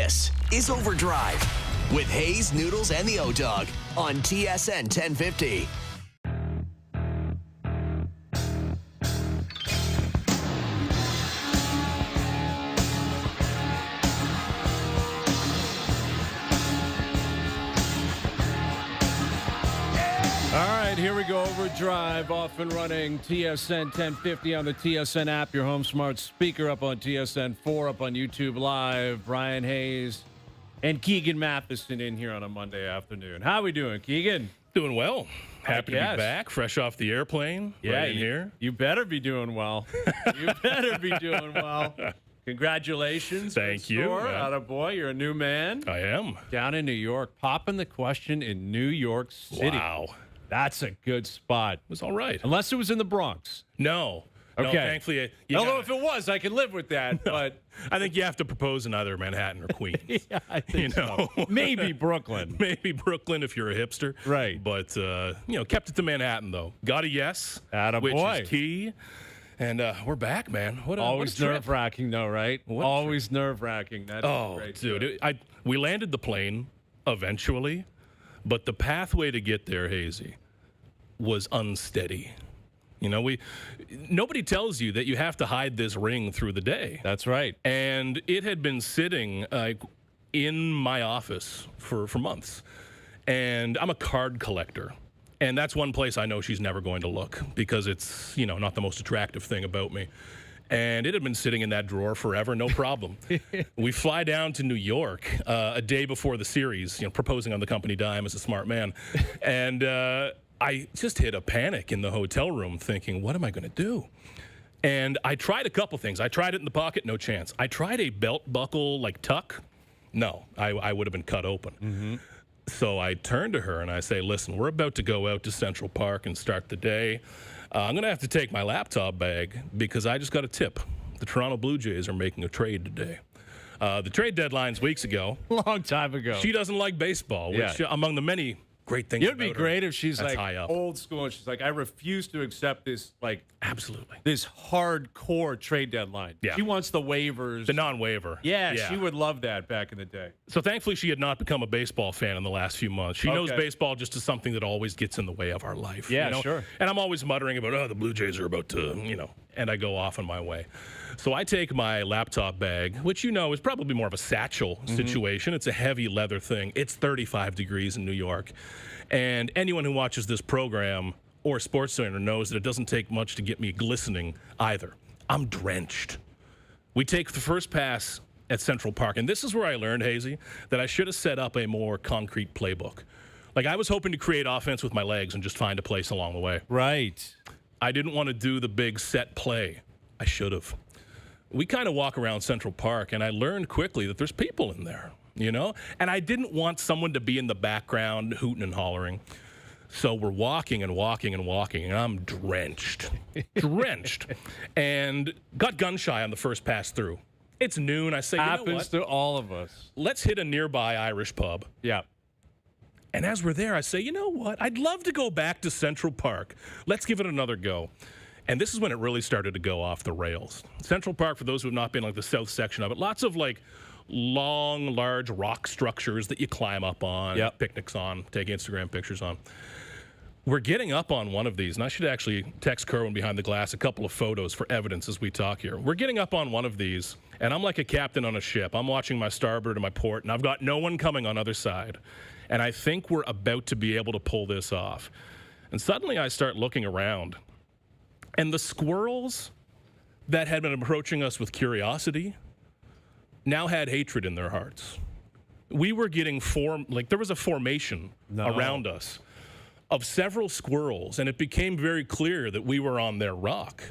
This is OverDrive with Hayes, Noodles, and the O-Dog on TSN 1050. All right, here we go. OverDrive, off and running. TSN 1050 on the TSN app, your home smart speaker, up on TSN 4, up on YouTube Live. Brian Hayes and Keegan Matheson in here on a Monday afternoon. How are we doing, Keegan? Doing well. Happy to be back, fresh off the airplane. Yeah, right in here. You better be doing well. You better be doing well. Congratulations. Thank you. Attaboy, you're a new man. I am. Down in New York, popping the question in New York City. Wow. That's a good spot. It was all right. Unless it was in the Bronx. No. Okay. No, thankfully, Although if it was, I could live with that. No, but I think you have to propose in either Manhattan or Queens. Yeah, I think so. Maybe Brooklyn. Maybe Brooklyn if you're a hipster. Right. But, kept it to Manhattan, though. Got a yes, which is key. And we're back, man. Always nerve-wracking, though, right? Always nerve-wracking. That's great, dude. We landed the plane eventually, but the pathway to get there, Hazy, was unsteady. You know, nobody tells you that you have to hide this ring through the day. That's right. And it had been sitting in my office for months. And I'm a card collector. And that's one place I know she's never going to look because it's, not the most attractive thing about me. And it had been sitting in that drawer forever, no problem. We fly down to New York a day before the series, proposing on the company dime as a smart man. And I just hit a panic in the hotel room thinking, what am I going to do? And I tried a couple things. I tried it in the pocket, no chance. I tried a belt buckle, tuck. No, I would have been cut open. Mm-hmm. So I turned to her and I say, listen, we're about to go out to Central Park and start the day. I'm going to have to take my laptop bag because I just got a tip. The Toronto Blue Jays are making a trade today. The trade deadline's weeks ago. Long time ago. She doesn't like baseball, which among the many great things. It'd be great if she's high up. Old school and she's like, I refuse to accept this, absolutely, this hardcore trade deadline. Yeah. She wants the waivers. The non-waiver. Yeah, she would love that back in the day. So thankfully she had not become a baseball fan in the last few months. She knows baseball just as something that always gets in the way of our life. Yeah, sure. And I'm always muttering about, the Blue Jays are about to, and I go off on my way. So I take my laptop bag, which is probably more of a satchel situation. It's a heavy leather thing. It's 35 degrees in New York. And anyone who watches this program or SportsCenter knows that it doesn't take much to get me glistening either. I'm drenched. We take the first pass at Central Park, and this is where I learned, Hazy, that I should have set up a more concrete playbook. I was hoping to create offense with my legs and just find a place along the way. Right. I didn't want to do the big set play. I should have. We kind of walk around Central Park, and I learned quickly that there's people in there, And I didn't want someone to be in the background hooting and hollering. So we're walking and walking and walking, and I'm drenched. And got gun-shy on the first pass through. It's noon. I say, Happens to all of us. Let's hit a nearby Irish pub. Yeah. And as we're there, I say, I'd love to go back to Central Park. Let's give it another go. And this is when it really started to go off the rails. Central Park, for those who have not been the south section of it, lots of long, large rock structures that you climb up on, picnics on, take Instagram pictures on. We're getting up on one of these, and I should actually text Kerwin behind the glass a couple of photos for evidence as we talk here. We're getting up on one of these, and I'm like a captain on a ship. I'm watching my starboard and my port, and I've got no one coming on other side. And I think we're about to be able to pull this off. And suddenly I start looking around. And the squirrels that had been approaching us with curiosity now had hatred in their hearts. We were getting there was a formation around us of several squirrels, and it became very clear that we were on their rock.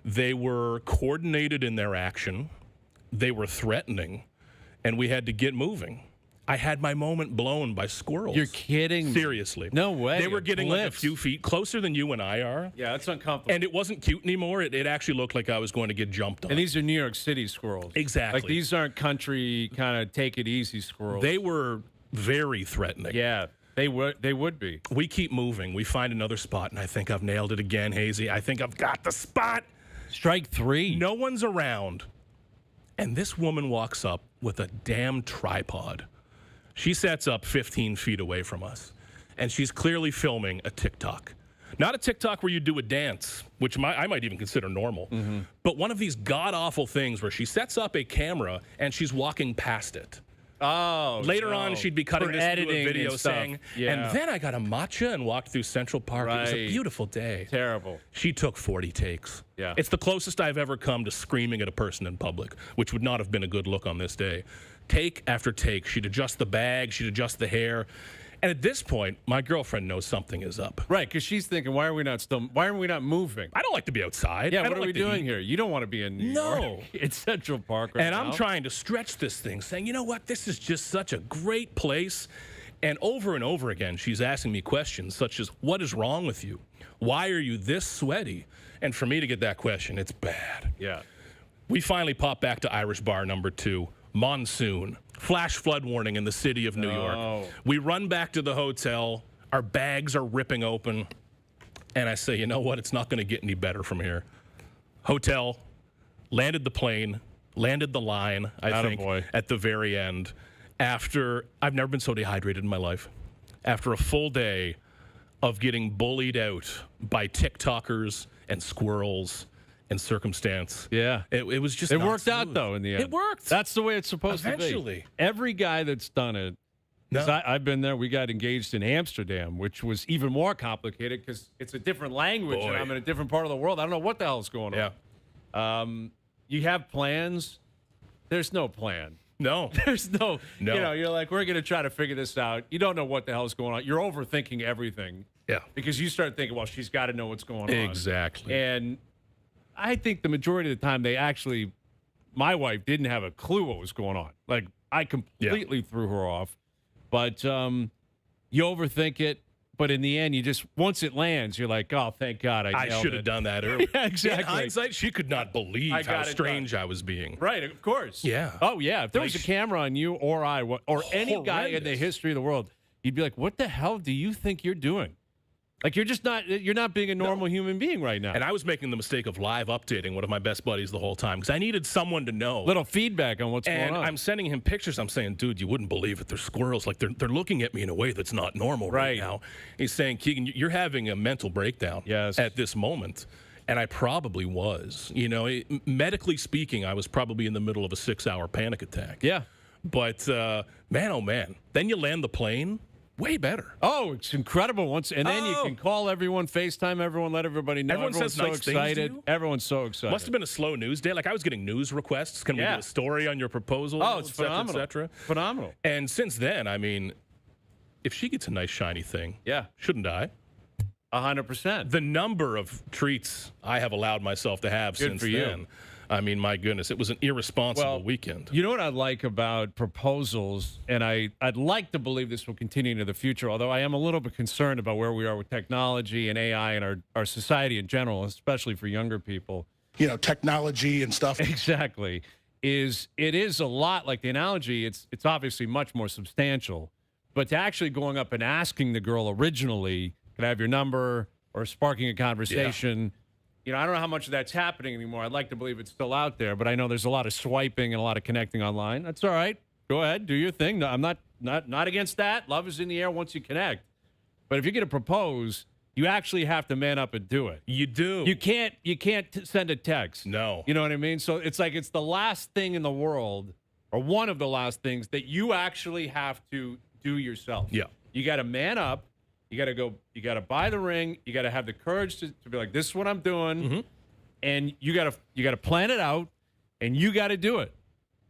They were coordinated in their action. They were threatening, and we had to get moving. I had my moment blown by squirrels. You're kidding. Seriously. No way. They were getting a few feet closer than you and I are. Yeah, that's uncomfortable. And it wasn't cute anymore. It actually looked like I was going to get jumped on. And these are New York City squirrels. Exactly. These aren't country kind of take it easy squirrels. They were very threatening. Yeah, they would be. We keep moving. We find another spot, and I think I've nailed it again, Hazy. I think I've got the spot. Strike three. No one's around. And this woman walks up with a damn tripod. She sets up 15 feet away from us, and she's clearly filming a TikTok. Not a TikTok where you do a dance, which I might even consider normal, but one of these god-awful things where she sets up a camera and she's walking past it. Oh, Later on, she'd be cutting this into a video saying, and then I got a matcha and walked through Central Park. It was a beautiful day. Terrible. She took 40 takes. Yeah. It's the closest I've ever come to screaming at a person in public, which would not have been a good look on this day. Take after take. She'd adjust the bag. She'd adjust the hair. And at this point, my girlfriend knows something is up. Right, because she's thinking, why are we not moving? I don't like to be outside. Yeah, what are we doing here? You don't want to be in New York. It's Central Park right now. And I'm now. trying to stretch this thing, saying, you know what? This is just such a great place. And over again, she's asking me questions such as, what is wrong with you? Why are you this sweaty? And for me to get that question, it's bad. Yeah. We finally pop back to Irish bar number 2. Monsoon. Flash flood warning in the city of New York. We run back to the hotel. Our bags are ripping open. And I say, you know what? It's not going to get any better from here. Hotel. Landed the plane. Landed the line, I think, at the very end. After, I've never been so dehydrated in my life. After a full day of getting bullied out by TikTokers and squirrels and circumstance. Yeah. It was just It worked out, though, in the end. It worked. That's the way it's supposed to be. Eventually. Every guy that's done it, I've been there. We got engaged in Amsterdam, which was even more complicated because it's a different language and I'm in a different part of the world. I don't know what the hell's going on. Yeah. You have plans. There's no plan. No. There's no. You know, you're like, we're going to try to figure this out. You don't know what the hell's going on. You're overthinking everything. Yeah. Because you start thinking, well, she's got to know what's going on. Exactly. And I think the majority of the time my wife didn't have a clue what was going on. Like, I completely threw her off. But you overthink it. But in the end, once it lands, you're like, oh, thank God I should have done that earlier. Yeah, exactly. In hindsight, she could not believe how strange I was being. Right, of course. Yeah. Oh, yeah. If there was a camera on you or any guy in the history of the world, you'd be like, what the hell do you think you're doing? Like, you're not being a normal human being right now. And I was making the mistake of live updating one of my best buddies the whole time because I needed someone to know. Little feedback on what's going on. And I'm sending him pictures. I'm saying, dude, you wouldn't believe it. They're squirrels. Like, they're looking at me in a way that's not normal right now. He's saying, Keegan, you're having a mental breakdown at this moment. And I probably was. You know, medically speaking, I was probably in the middle of a 6-hour panic attack. Yeah. But, man, oh, man. Then you land the plane. Way better. Oh, it's incredible. Then you can call everyone, FaceTime everyone, let everybody know. Everyone's so excited. Everyone's so excited. Must have been a slow news day. Like, I was getting news requests. Can we do a story on your proposal? Oh, it's phenomenal. Et cetera. Phenomenal. And since then, I mean, if she gets a nice shiny thing, shouldn't I? 100%. The number of treats I have allowed myself to have since then. I mean, my goodness, it was an irresponsible weekend. You know what I like about proposals, and I'd like to believe this will continue into the future, although I am a little bit concerned about where we are with technology and AI and our society in general, especially for younger people. You know, technology and stuff. Exactly. It is a lot like the analogy. It's obviously much more substantial, but to actually going up and asking the girl originally, can I have your number, or sparking a conversation. You know, I don't know how much of that's happening anymore. I'd like to believe it's still out there, but I know there's a lot of swiping and a lot of connecting online. That's all right. Go ahead, do your thing. No, I'm not against that. Love is in the air once you connect. But if you're going to propose, you actually have to man up and do it. You do. You can't send a text. No. You know what I mean? So it's like it's the last thing in the world, or one of the last things that you actually have to do yourself. Yeah. You got to man up. You got to go. You got to buy the ring. You got to have the courage to be like, "This is what I'm doing," and you got to plan it out, and you got to do it,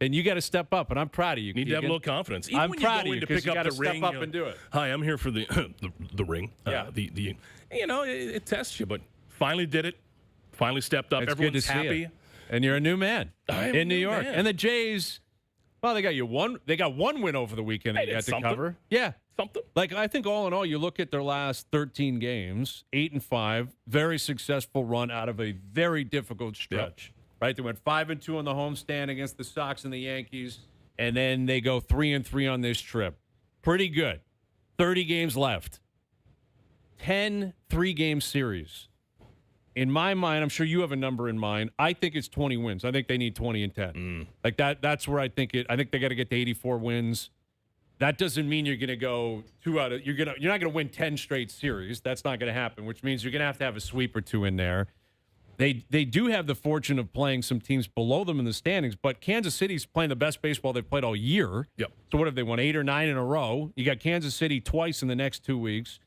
and you got to step up. And I'm proud of you. You need to have a little confidence. Even I'm when proud you of you because you got to step up and do it. Hi, I'm here for the the ring. Yeah. You know, it tests you, but finally did it. Finally stepped up. It's Everyone's good to happy, see it. And you're a new man in New York. Man. And the Jays, well, they got one win over the weekend that you had to cover. Yeah. Something. Like, I think all in all, you look at their last 13 games, 8-5, very successful run out of a very difficult stretch. Right? They went 5-2 on the homestand against the Sox and the Yankees, and then they go 3-3 on this trip. Pretty good. 30 games left. 10 3-game series. in my mind, I'm sure you have a number in mind. I think it's 20 wins. I think they need 20 and 10. Like that's where I think it. I think they got to get to 84 wins. That doesn't mean you're going to go you're not going to win 10 straight series. That's not going to happen, which means you're going to have a sweep or two in there. They do have the fortune of playing some teams below them in the standings, but Kansas City's playing the best baseball they've played all year. Yep. So what have they won, 8 or 9 in a row? You got Kansas City twice in the next 2 weeks.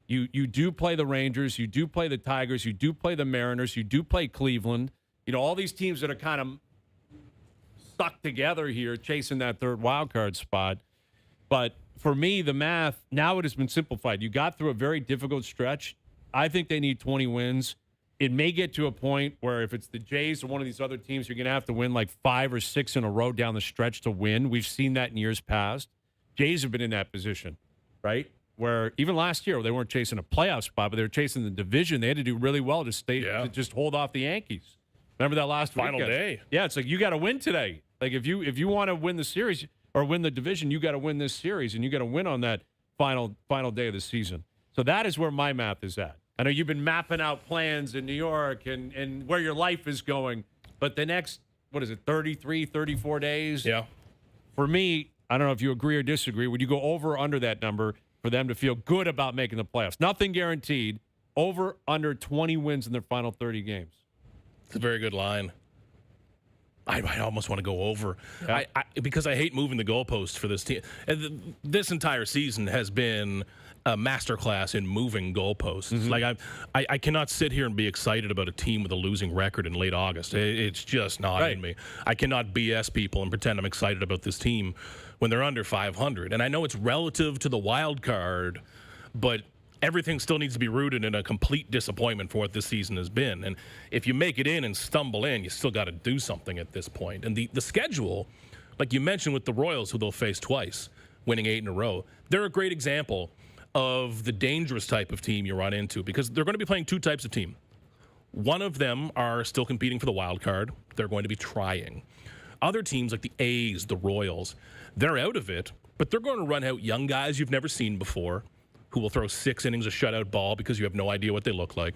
You do play the Rangers, you do play the Tigers, you do play the Mariners, you do play Cleveland. You know, all these teams that are kind of stuck together here chasing that third wild card spot. But for me, the math, now it has been simplified. You got through a very difficult stretch. I think they need 20 wins. It may get to a point where if it's the Jays or one of these other teams, you're going to have to win like 5 or 6 in a row down the stretch to win. We've seen that in years past. Jays have been in that position, right? Where even last year, they weren't chasing a playoff spot, but they were chasing the division. They had to do really well to just hold off the Yankees. Remember that last final weekend? Day? Yeah, it's like you got to win today. Like if you want to win the series or win the division, you got to win this series, and you got to win on that final day of the season. So that is where my math is at. I know you've been mapping out plans in New York and where your life is going, but the next 34 days? Yeah. For me, I don't know if you agree or disagree. Would you go over or under that number for them to feel good about making the playoffs? Nothing guaranteed. Over, under 20 wins in their final 30 games. It's a very good line. I almost want to go over. Yeah. Because I hate moving the goalposts for this team. This entire season has been a masterclass in moving goalposts. Mm-hmm. Like I cannot sit here and be excited about a team with a losing record in late August. It's just not in me. I cannot BS people and pretend I'm excited about this team when they're under 500. And I know it's relative to the wild card, but everything still needs to be rooted in a complete disappointment for what this season has been. And if you make it in and stumble in, you still got to do something at this point. And the schedule, like you mentioned with the Royals, who they'll face twice, winning 8 in a row, they're a great example of the dangerous type of team you run into, because they're going to be playing 2 types of team. One of them are still competing for the wild card. They're going to be trying. Other teams like the A's, the Royals, they're out of it, but they're going to run out young guys you've never seen before who will throw 6 innings of shutout ball because you have no idea what they look like.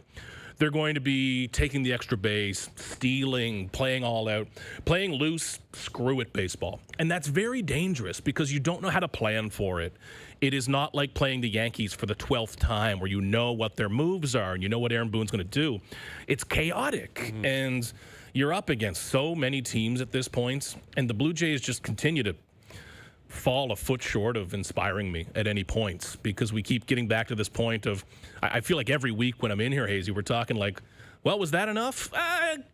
They're going to be taking the extra base, stealing, playing all out, playing loose, screw it baseball. And that's very dangerous because you don't know how to plan for it. It is not like playing the Yankees for the 12th time where you know what their moves are and you know what Aaron Boone's going to do. It's chaotic. And you're up against so many teams at this point, and the Blue Jays just continue to fall a foot short of inspiring me at any points, because we keep getting back to this point of, I feel like every week when I'm in here, Hazy, we're talking like, well, was that enough?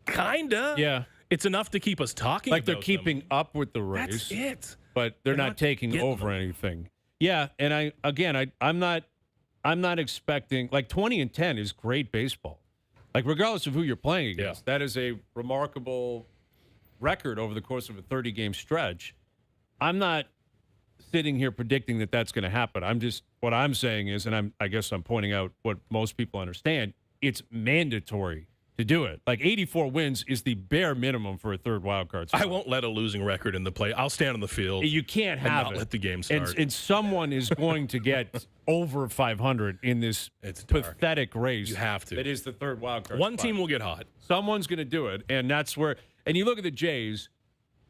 Kinda. Yeah. It's enough to keep us talking Like about they're keeping them. up with the race. That's it. But they're not taking over anything. Yeah, and I'm not expecting, like 20 and 10 is great baseball. Like regardless of who you're playing against, that is a remarkable record over the course of a 30-game stretch. I'm not sitting here predicting that that's going to happen. What I'm saying is, and I guess I'm pointing out what most people understand, it's mandatory to do it. Like 84 wins is the bare minimum for a third wild card spot. I won't let a losing record in the play. I'll stand on the field. You can't have and not it. let the game start. And someone is going to get over 500 in this pathetic race. You have to. It is the third wild card One spot. team will get hot. Someone's going to do it, and that's where. And you look at the Jays.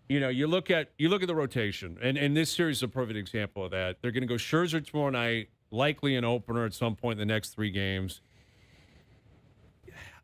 You know, you look at the rotation, and this series is a perfect example of that. They're going to go Scherzer tomorrow night, likely an opener at some point in the next 3 games.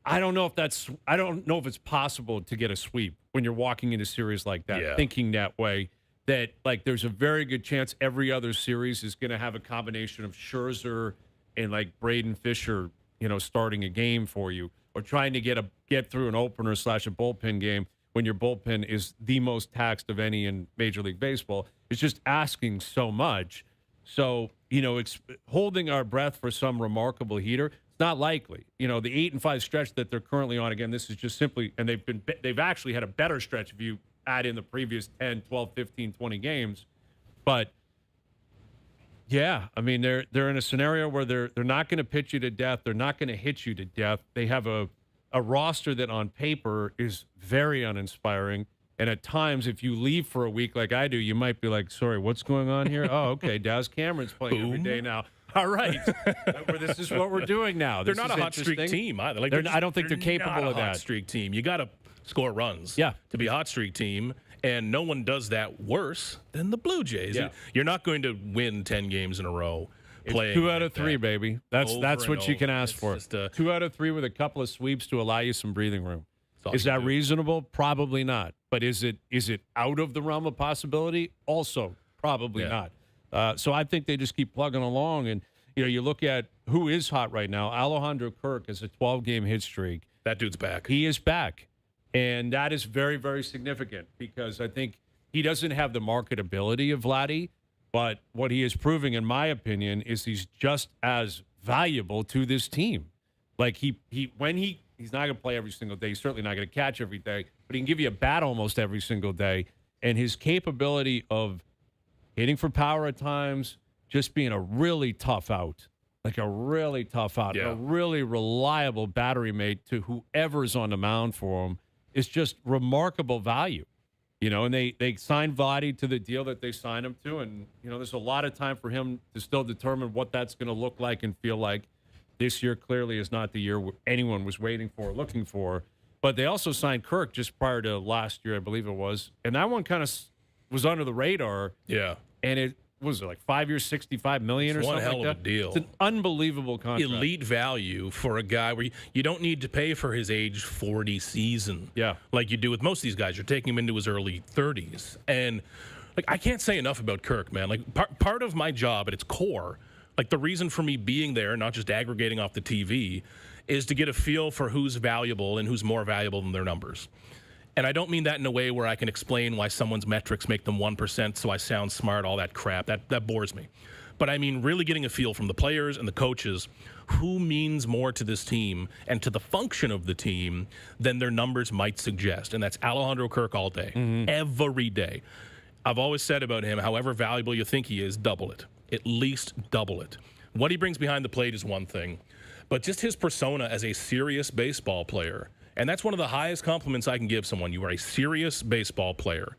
I don't know if it's possible to get a sweep when you're walking into a series like that, thinking that way. That like there's a very good chance every other series is going to have a combination of Scherzer and like Braden Fisher, starting a game for you, or trying to get through an opener / a bullpen game when your bullpen is the most taxed of any in Major League Baseball. It's just asking so much. So, it's holding our breath for some remarkable heater. It's not likely. The 8-5 stretch that they're currently on, again, this is just simply, and they've actually had a better stretch if you add in the previous 10, 12, 15, 20 games. But yeah, I mean, they're in a scenario where they're not going to pitch you to death. They're not going to hit you to death. They have a roster that on paper is very uninspiring. And at times, if you leave for a week like I do, you might be like, sorry, what's going on here? Oh, okay, Daz Cameron's playing every day now. All right. This is what we're doing now. They're not a hot streak team either. Like I don't think they're capable of that. Hot streak team. You got to score runs. Yeah. To be a hot streak team, and no one does that worse than the Blue Jays. Yeah. You're not going to win 10 games in a row. It's 2 out of 3, baby. That's what you can ask for. 2 out of 3 with a couple of sweeps to allow you some breathing room. Is that reasonable? Probably not. But is it out of the realm of possibility? Also, probably not. So I think they just keep plugging along. And, you look at who is hot right now. Alejandro Kirk has a 12-game hit streak. That dude's back. He is back. And that is very, very significant because I think he doesn't have the marketability of Vladdy, but what he is proving, in my opinion, is he's just as valuable to this team. Like he's not going to play every single day. He's certainly not going to catch every day, but he can give you a bat almost every single day. And his capability of hitting for power at times, just being a really tough out, a really reliable battery mate to whoever's on the mound for him is just remarkable value. And they signed Vladdy to the deal that they signed him to, and, there's a lot of time for him to still determine what that's going to look like and feel like. This year clearly is not the year anyone was waiting for or looking for. But they also signed Kirk just prior to last year, I believe it was. And that one kind of was under the radar. Yeah. And it was like 5 years, $65 million or something like that. One hell of a deal. It's an unbelievable contract. Elite value for a guy where you don't need to pay for his age 40 season. Yeah. Like you do with most of these guys. You're taking him into his early 30s. And I can't say enough about Kirk, man. Part of my job at its core, the reason for me being there, not just aggregating off the TV, is to get a feel for who's valuable and who's more valuable than their numbers. And I don't mean that in a way where I can explain why someone's metrics make them 1%, so I sound smart, all that crap. That bores me. But I mean really getting a feel from the players and the coaches who means more to this team and to the function of the team than their numbers might suggest. And that's Alejandro Kirk all day, every day. I've always said about him, however valuable you think he is, double it. At least double it. What he brings behind the plate is one thing, but just his persona as a serious baseball player. And that's one of the highest compliments I can give someone. You are a serious baseball player,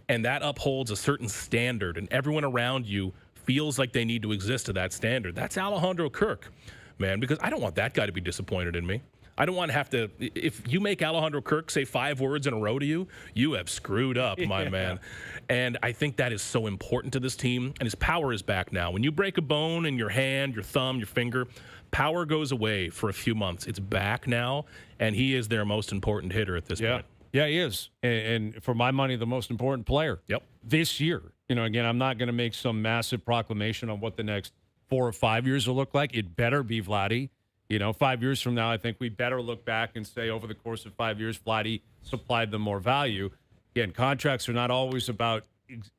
and that upholds a certain standard, and everyone around you feels like they need to exist to that standard. That's Alejandro Kirk, man, because I don't want that guy to be disappointed in me. I don't want to have to, if you make Alejandro Kirk say 5 words in a row to you, you have screwed up, my man. And I think that is so important to this team, and his power is back now. When you break a bone in your hand, your thumb, your finger, power goes away for a few months. It's back now, and he is their most important hitter at this point. Yeah, he is. And for my money, the most important player this year. Again, I'm not going to make some massive proclamation on what the next 4 or 5 years will look like. It better be Vladdy. 5 years from now, I think we better look back and say over the course of 5 years, Vladdy supplied them more value. Again, contracts are not always about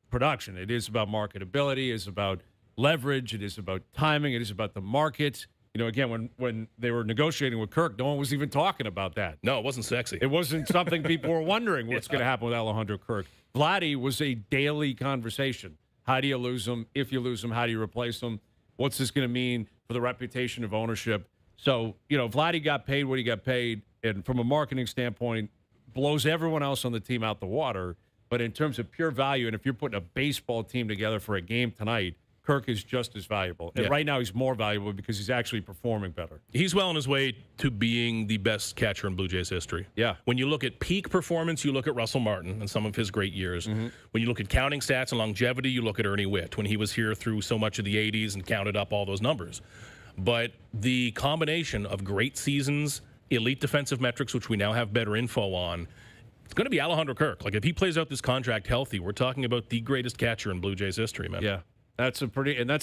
production. It is about marketability. It is about leverage. It is about timing. It is about the market. Again, when they were negotiating with Kirk, no one was even talking about that. No, it wasn't sexy. It wasn't something people were wondering what's going to happen with Alejandro Kirk. Vladdy was a daily conversation. How do you lose him? If you lose him, how do you replace him? What's this going to mean for the reputation of ownership? So, Vladdy got paid what he got paid, and from a marketing standpoint, blows everyone else on the team out the water. But in terms of pure value, and if you're putting a baseball team together for a game tonight, Kirk is just as valuable. And right now he's more valuable because he's actually performing better. He's well on his way to being the best catcher in Blue Jays history. Yeah. When you look at peak performance, you look at Russell Martin and some of his great years. When you look at counting stats and longevity, you look at Ernie Witt when he was here through so much of the 80s and counted up all those numbers. But the combination of great seasons, elite defensive metrics, which we now have better info on, it's going to be Alejandro Kirk. If he plays out this contract healthy, we're talking about the greatest catcher in Blue Jays history, man. Yeah. That's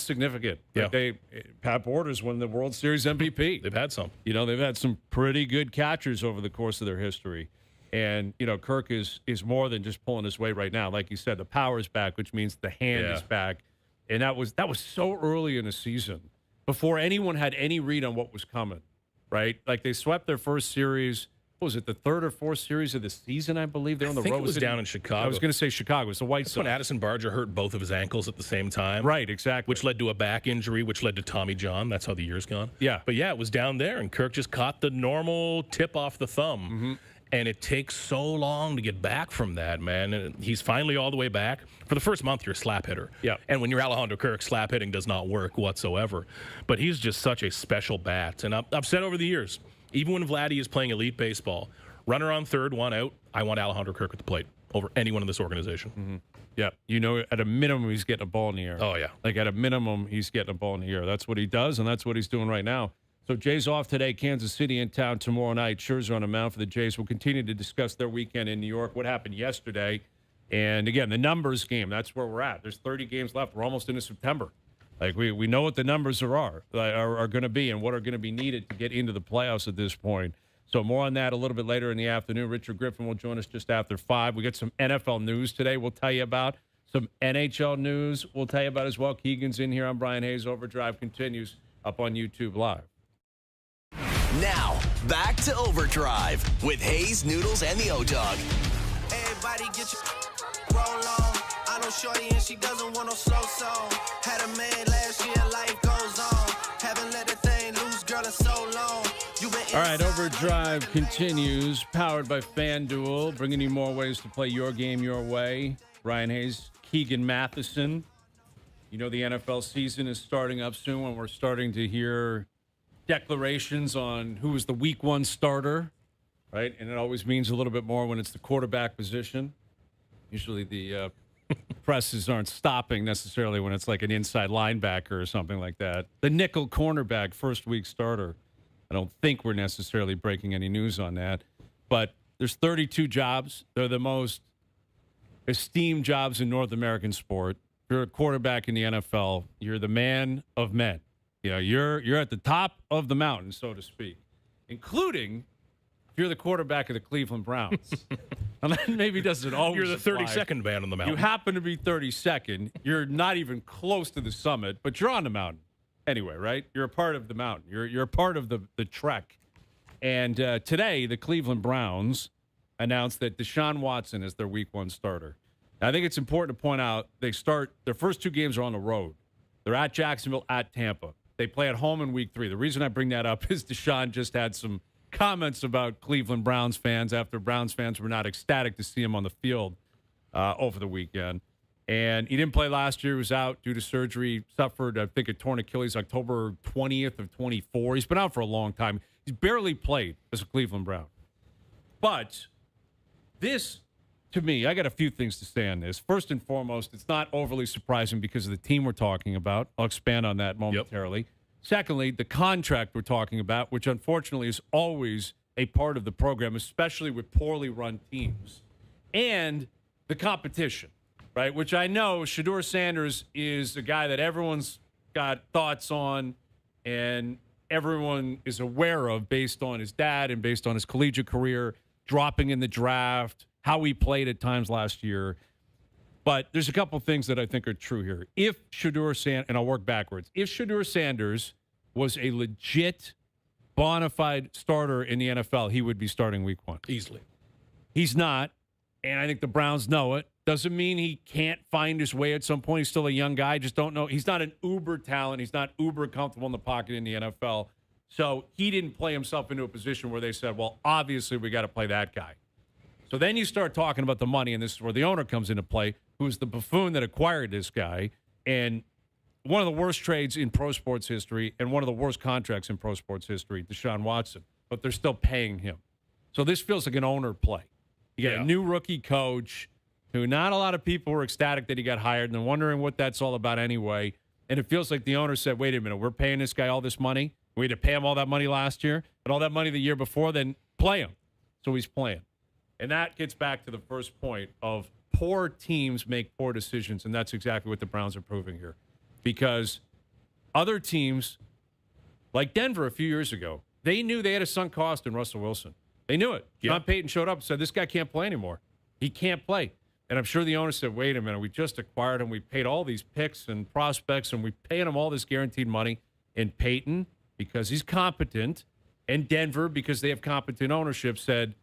significant. Yeah. Pat Borders won the World Series MVP. They've had some. They've had some pretty good catchers over the course of their history. And, Kirk is more than just pulling his weight right now. Like you said, the power is back, which means the hand is back. And that was so early in the season before anyone had any read on what was coming, right? They swept their first series. What was it, the third or fourth series of the season, I believe? They're on the road. It was down in Chicago. I was going to say Chicago. It was the White Sox. When Addison Barger hurt both of his ankles at the same time. Right, exactly. Which led to a back injury, which led to Tommy John. That's how the year's gone. Yeah. But, it was down there, and Kirk just caught the normal tip off the thumb. And it takes so long to get back from that, man. And he's finally all the way back. For the first month, you're a slap hitter. Yeah. And when you're Alejandro Kirk, slap hitting does not work whatsoever. But he's just such a special bat. And I've said over the years, even when Vladdy is playing elite baseball, runner on third, one out, I want Alejandro Kirk at the plate over anyone in this organization. Mm-hmm. Yeah. You know, at a minimum, he's getting a ball in the air. Oh, yeah. Like at a minimum, he's getting a ball in the air. That's what he does, and that's what he's doing right now. So Jays off today, Kansas City in town tomorrow night. Scherzer on the mound for the Jays. We'll continue to discuss their weekend in New York, what happened yesterday. And, again, the numbers game, that's where we're at. There's 30 games left. We're almost into September. Like, we know what the numbers are going to be and what are going to be needed to get into the playoffs at this point. So more on that a little bit later in the afternoon. Richard Griffin will join us just after 5. We got some NFL news today we'll tell you about. Some NHL news we'll tell you about as well. Keegan's in here. I'm Brian Hayes. OverDrive continues up on YouTube Live. Now, back to OverDrive with Hayes, Noodles, and the O-Dog. Everybody get your roll on. I know shorty and she doesn't want no slow song. Had a man last year, life goes on. Haven't let the thing loose, girl, in so long. All right, OverDrive continues, powered by FanDuel, bringing you more ways to play your game your way. Brian Hayes, Keegan Matheson. You know the NFL season is starting up soon when we're starting to hear declarations on who is the week 1 starter, right? And it always means a little bit more when it's the quarterback position. Usually the presses aren't stopping necessarily when it's like an inside linebacker or something like that. The nickel cornerback first week starter. I don't think we're necessarily breaking any news on that. But there's 32 jobs. They're the most esteemed jobs in North American sport. If you're a quarterback in the NFL, you're the man of men. You know, you're at the top of the mountain, so to speak, including if you're the quarterback of the Cleveland Browns. And that maybe doesn't always You're the apply. 32nd man on the mountain. You happen to be 32nd. You're not even close to the summit, but you're on the mountain anyway, right? You're a part of the mountain. You're a part of the trek. And today, the Cleveland Browns announced that Deshaun Watson is their week 1 starter. Now, I think it's important to point out their first 2 games are on the road. They're at Jacksonville, at Tampa. They play at home in week 3. The reason I bring that up is Deshaun just had some comments about Cleveland Browns fans after Browns fans were not ecstatic to see him on the field over the weekend. And he didn't play last year. He was out due to surgery. Suffered, I think, a torn Achilles October 20th of 24. He's been out for a long time. He's barely played as a Cleveland Brown. But this, to me, I got a few things to say on this. First and foremost, it's not overly surprising because of the team we're talking about. I'll expand on that momentarily. Yep. Secondly, the contract we're talking about, which unfortunately is always a part of the program, especially with poorly run teams. And the competition, right? Which I know Shedeur Sanders is a guy that everyone's got thoughts on and everyone is aware of based on his dad and based on his collegiate career, dropping in the draft, how he played at times last year. But there's a couple things that I think are true here. If Shedeur Sanders, and I'll work backwards, if Shedeur Sanders was a legit, bona fide starter in the NFL, he would be starting week 1. Easily. He's not, and I think the Browns know it. Doesn't mean he can't find his way at some point. He's still a young guy. Just don't know. He's not an uber talent. He's not uber comfortable in the pocket in the NFL. So he didn't play himself into a position where they said, well, obviously we got to play that guy. So then you start talking about the money, and this is where the owner comes into play, who's the buffoon that acquired this guy, and one of the worst trades in pro sports history and one of the worst contracts in pro sports history, Deshaun Watson. But they're still paying him. So this feels like an owner play. You got a new rookie coach who not a lot of people were ecstatic that he got hired, and they're wondering what that's all about anyway. And it feels like the owner said, wait a minute, we're paying this guy all this money. We had to pay him all that money last year and all that money the year before, then play him. So he's playing. And that gets back to the first point of poor teams make poor decisions, and that's exactly what the Browns are proving here. Because other teams, like Denver a few years ago, they knew they had a sunk cost in Russell Wilson. They knew it. Yep. Sean Payton showed up and said, this guy can't play anymore. He can't play. And I'm sure the owner said, wait a minute, we just acquired him. We paid all these picks and prospects, and we paid him all this guaranteed money. And Payton, because he's competent, and Denver, because they have competent ownership, said,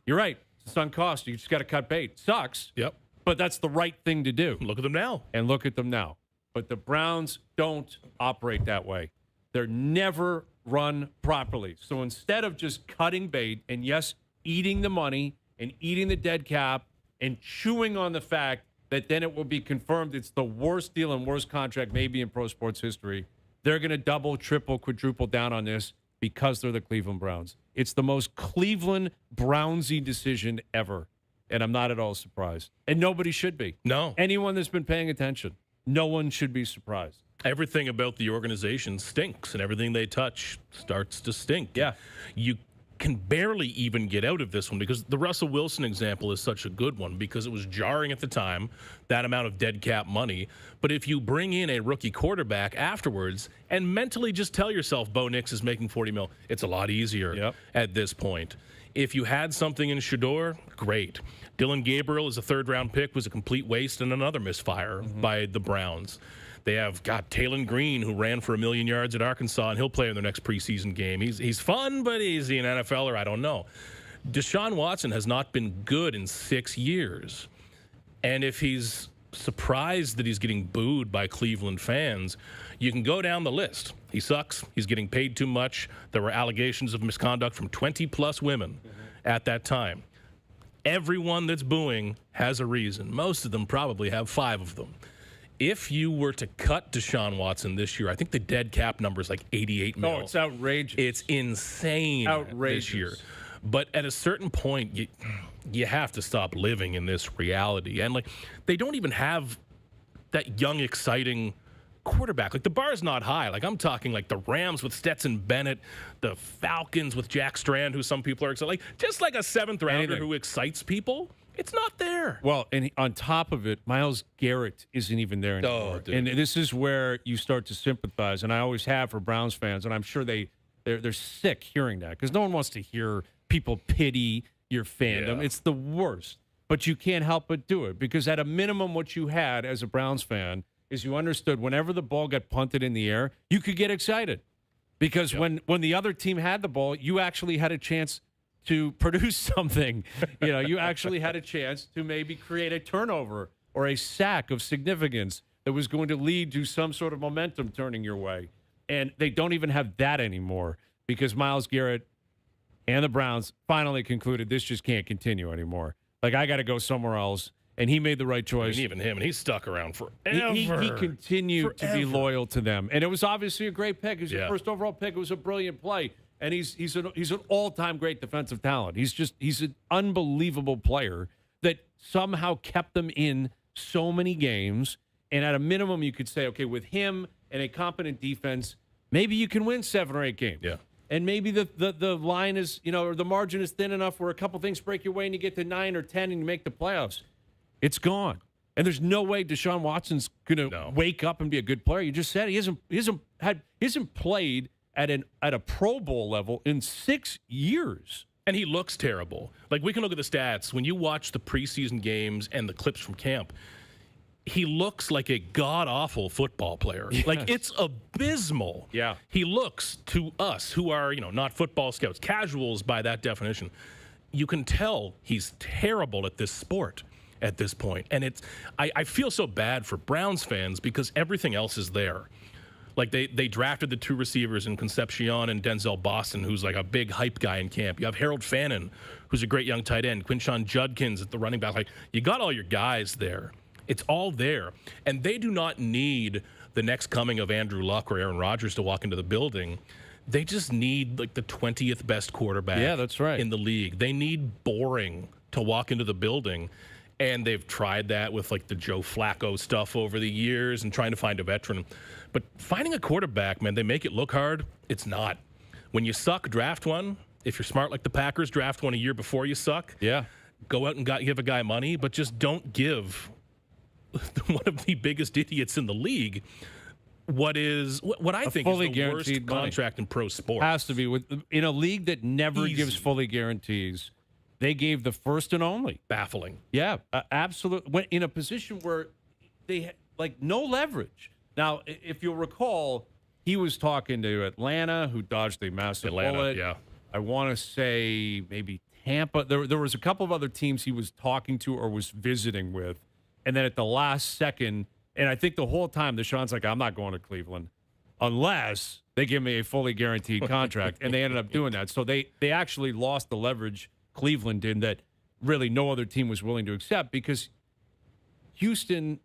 you're right. It's a sunk cost. You just got to cut bait. Sucks. Yep. But that's the right thing to do. Look at them now. And look at them now. But the Browns don't operate that way. They're never run properly. So instead of just cutting bait, and yes, eating the money and eating the dead cap and chewing on the fact that then it will be confirmed it's the worst deal and worst contract maybe in pro sports history. They're going to double, triple, quadruple down on this because they're the Cleveland Browns. It's the most Cleveland Brownsy decision ever, and I'm not at all surprised. And nobody should be. No. Anyone that's been paying attention, no one should be surprised. Everything about the organization stinks, and everything they touch starts to stink. Yeah. You can barely even get out of this one because the Russell Wilson example is such a good one because it was jarring at the time, that amount of dead cap money. But if you bring in a rookie quarterback afterwards and mentally just tell yourself Bo Nix is making $40 million, it's a lot easier at this point. If you had something in Shador, great. Dylan Gabriel as a third-round pick was a complete waste and another misfire by the Browns. They have got Taylon Green, who ran for 1 million yards at Arkansas, and he'll play in their next preseason game. He's fun, but is he an NFLer? I don't know. Deshaun Watson has not been good in 6 years. And if he's surprised that he's getting booed by Cleveland fans, you can go down the list. He sucks. He's getting paid too much. There were allegations of misconduct from 20-plus women at that time. Everyone that's booing has a reason. Most of them probably have 5 of them. If you were to cut Deshaun Watson this year, I think the dead cap number is like $88 million. Oh, it's outrageous. It's insane this year. But at a certain point, you have to stop living in this reality. And, like, they don't even have that young, exciting quarterback. Like, the bar is not high. Like, I'm talking like the Rams with Stetson Bennett, the Falcons with Jack Strand, who some people are excited. Like, just like a 7th-rounder who excites people. It's not there. Well, and on top of it, Myles Garrett isn't even there anymore. Oh, and this is where you start to sympathize, and I always have for Browns fans, and I'm sure they're sick hearing that because no one wants to hear people pity your fandom. Yeah. It's the worst. But you can't help but do it because at a minimum what you had as a Browns fan is you understood whenever the ball got punted in the air, you could get excited because when the other team had the ball, you actually had a chance to produce something. You actually had a chance to maybe create a turnover or a sack of significance that was going to lead to some sort of momentum turning your way. And they don't even have that anymore because Myles Garrett and the Browns finally concluded this just can't continue anymore. Like, I got to go somewhere else. And he made the right choice. And even him, and he's stuck around forever. He continued to be loyal to them. And it was obviously a great pick. It was your first overall pick. It was a brilliant play. And he's an all-time great defensive talent. He's an unbelievable player that somehow kept them in so many games. And at a minimum, you could say, okay, with him and a competent defense, maybe you can win 7 or 8 games. Yeah. And maybe the line is, or the margin is thin enough where a couple things break your way and you get to 9 or 10 and you make the playoffs. It's gone. And there's no way Deshaun Watson's going to wake up and be a good player. You just said he hasn't played at a Pro Bowl level in 6 years. And he looks terrible. Like, we can look at the stats. When you watch the preseason games and the clips from camp, he looks like a god-awful football player. Yes. Like, it's abysmal. Yeah. He looks to us who are, not football scouts, casuals by that definition. You can tell he's terrible at this sport at this point. And I feel so bad for Browns fans because everything else is there. Like, they drafted the 2 receivers in Concepcion and Denzel Boston, who's like a big hype guy in camp. You have Harold Fannin, who's a great young tight end. Quinshon Judkins at the running back. Like, you got all your guys there. It's all there. And they do not need the next coming of Andrew Luck or Aaron Rodgers to walk into the building. They just need, like, the 20th best quarterback that's right. in the league. They need boring to walk into the building. And they've tried that with, like, the Joe Flacco stuff over the years and trying to find a veteran. But finding a quarterback, man, they make it look hard. It's not. When you suck, draft one. If you're smart like the Packers, draft one a year before you suck. Yeah. Go out and give a guy money, but just don't give one of the biggest idiots in the league what I think is the worst contract in pro sports. Has to be. In a league that never gives fully guarantees, they gave the first and only. Baffling. Yeah, absolutely. In a position where they had, like, no leverage. Now, if you'll recall, he was talking to Atlanta, who dodged a massive bullet. Yeah. I want to say maybe Tampa. There was a couple of other teams he was talking to or was visiting with. And then at the last second, and I think the whole time, Deshaun's like, I'm not going to Cleveland unless they give me a fully guaranteed contract. And they ended up doing that. So they actually lost the leverage Cleveland did that really no other team was willing to accept because Houston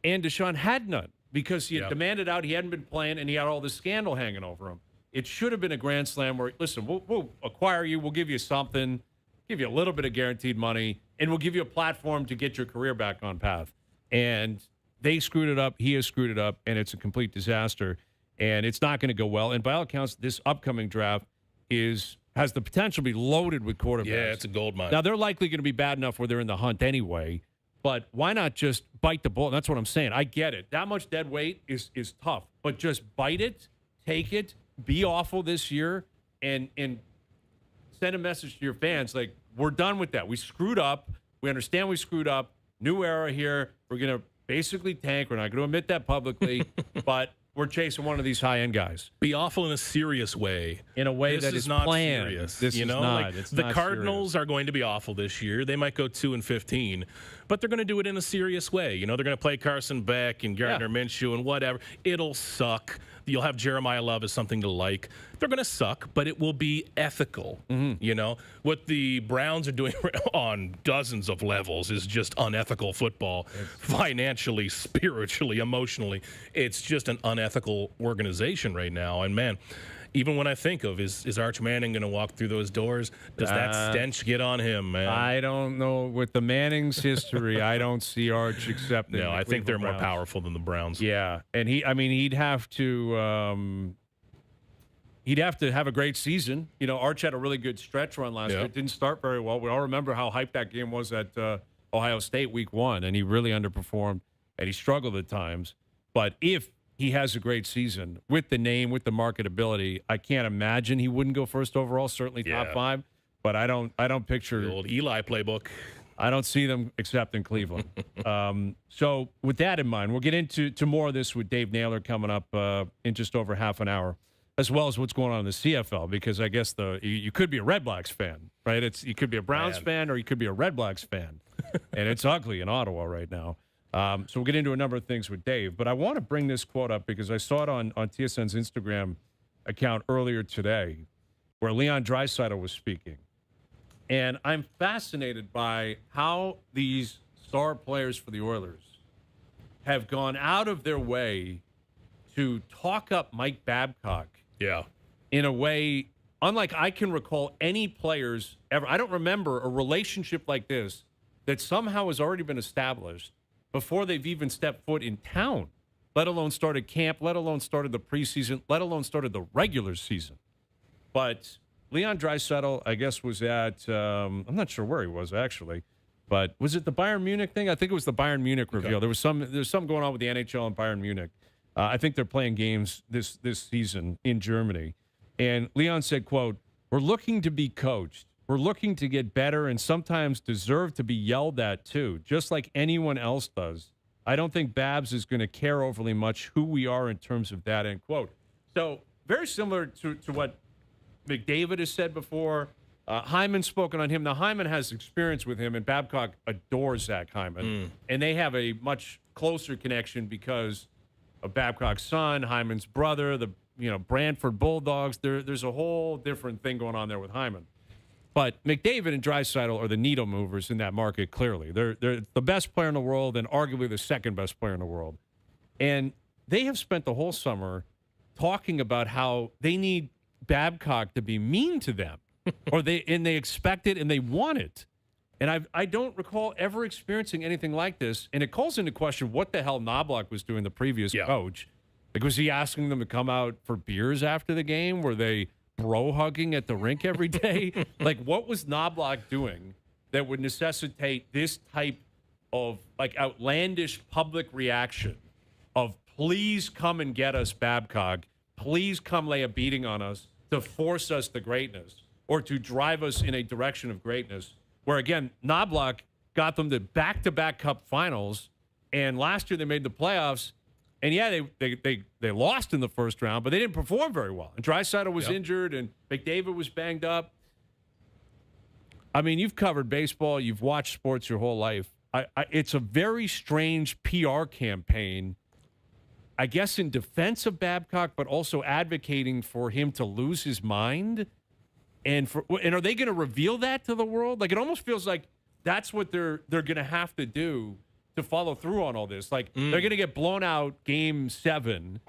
and Deshaun had none because he had demanded out. He hadn't been playing, and he had all this scandal hanging over him. It should have been a grand slam where, listen, we'll acquire you. We'll give you something, give you a little bit of guaranteed money, and we'll give you a platform to get your career back on path. And they screwed it up. He has screwed it up, and it's a complete disaster. And it's not going to go well. And by all accounts, this upcoming draft has the potential to be loaded with quarterbacks. Yeah, it's a gold mine. Now, they're likely going to be bad enough where they're in the hunt anyway. But why not just bite the bullet? That's what I'm saying. I get it. That much dead weight is tough. But just bite it, take it, be awful this year, and send a message to your fans like, we're done with that. We screwed up. We understand we screwed up. New era here. We're going to basically tank. We're not going to admit that publicly. But we're chasing one of these high-end guys. Be awful in a serious way. In a way that is not planned. Serious. This you is know, not. like It's the not Cardinals serious. are going to be awful this year. They might go 2-15, but they're going to do it in a serious way. You know, they're going to play Carson Beck and Gardner Minshew and whatever. It'll suck. You'll have Jeremiah Love as something to like. They're going to suck, but it will be ethical. You know, what the Browns are doing on dozens of levels is just unethical football, financially, spiritually, emotionally. It's just an unethical organization right now. And man, even when I think of is Arch Manning going to walk through those doors, does that stench get on him, man? I don't know. With the Manning's history, I don't see Arch accepting. No, I think they're more Browns. powerful than the Browns. Yeah, and he'd have to have a great season. You know, Arch had a really good stretch run last year. It didn't start very well. We all remember how hyped that game was at Ohio State week 1, and he really underperformed, and he struggled at times. But if he has a great season with the name, with the marketability, I can't imagine he wouldn't go first overall, certainly top 5. But I don't picture The old Eli playbook. I don't see them accepting Cleveland. So with that in mind, we'll get into more of this with Dave Naylor coming up in just over half an hour, as well as what's going on in the CFL, because I guess you could be a Red Blacks fan, right? You could be a Browns fan or you could be a Red Blacks fan, and it's ugly in Ottawa right now. So we'll get into a number of things with Dave, but I want to bring this quote up because I saw it on TSN's Instagram account earlier today where Leon Draisaitl was speaking. And I'm fascinated by how these star players for the Oilers have gone out of their way to talk up Mike Babcock in a way unlike I can recall any players ever. I don't remember a relationship like this that somehow has already been established before they've even stepped foot in town, let alone started camp, let alone started the preseason, let alone started the regular season. But Leon Draisaitl, I guess, was at, I'm not sure where he was actually, but was it the Bayern Munich thing? I think it was the Bayern Munich reveal. Okay. There's something going on with the NHL and Bayern Munich. I think they're playing games this season in Germany. And Leon said, quote, "We're looking to be coached. We're looking to get better and sometimes deserve to be yelled at too, just like anyone else does. I don't think Babs is going to care overly much who we are in terms of that," end quote. So very similar to what McDavid has said before. Hyman's spoken on him. Now, Hyman has experience with him, and Babcock adores Zach Hyman. And they have a much closer connection because of Babcock's son, Hyman's brother, the Brantford Bulldogs. There's a whole different thing going on there with Hyman. But McDavid and Draisaitl are the needle movers in that market, clearly. They're the best player in the world and arguably the second best player in the world. And they have spent the whole summer talking about how they need Babcock to be mean to them, or they expect it and they want it. And I don't recall ever experiencing anything like this. And it calls into question what the hell Knobloch was doing, the previous coach. Like, was he asking them to come out for beers after the game? Were they bro hugging at the rink every day? Like, what was Knobloch doing that would necessitate this type of outlandish public reaction of please come and get us, Babcock. Please come lay a beating on us to force us to greatness or to drive us in a direction of greatness. Where, again, Knobloch got them to back-to-back Cup finals, and last year they made the playoffs. And, yeah, they lost in the first round, but they didn't perform very well. And Draisaitl was injured, and McDavid was banged up. I mean, you've covered baseball. You've watched sports your whole life. It's a very strange PR campaign, I guess, in defense of Babcock, but also advocating for him to lose his mind. And are they going to reveal that to the world? Like, it almost feels like that's what they're going to have to do to follow through on all this. Like, they're going to get blown out Game 7,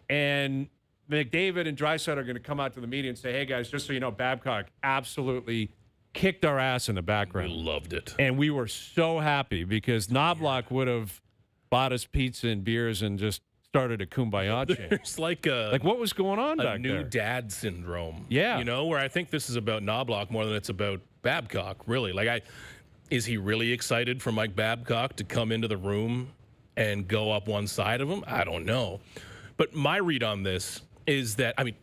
and McDavid and Draisaitl are going to come out to the media and say, hey, guys, just so you know, Babcock absolutely kicked our ass in the background. We loved it. And we were so happy because Knobloch would have bought us pizza and beers and just started a kumbaya chant. There's like what was going on back new there? dad syndrome. Yeah. You know, where I think this is about Knobloch more than it's about Babcock, really. Like, is he really excited for Mike Babcock to come into the room and go up one side of him? I don't know. But my read on this is that, I mean,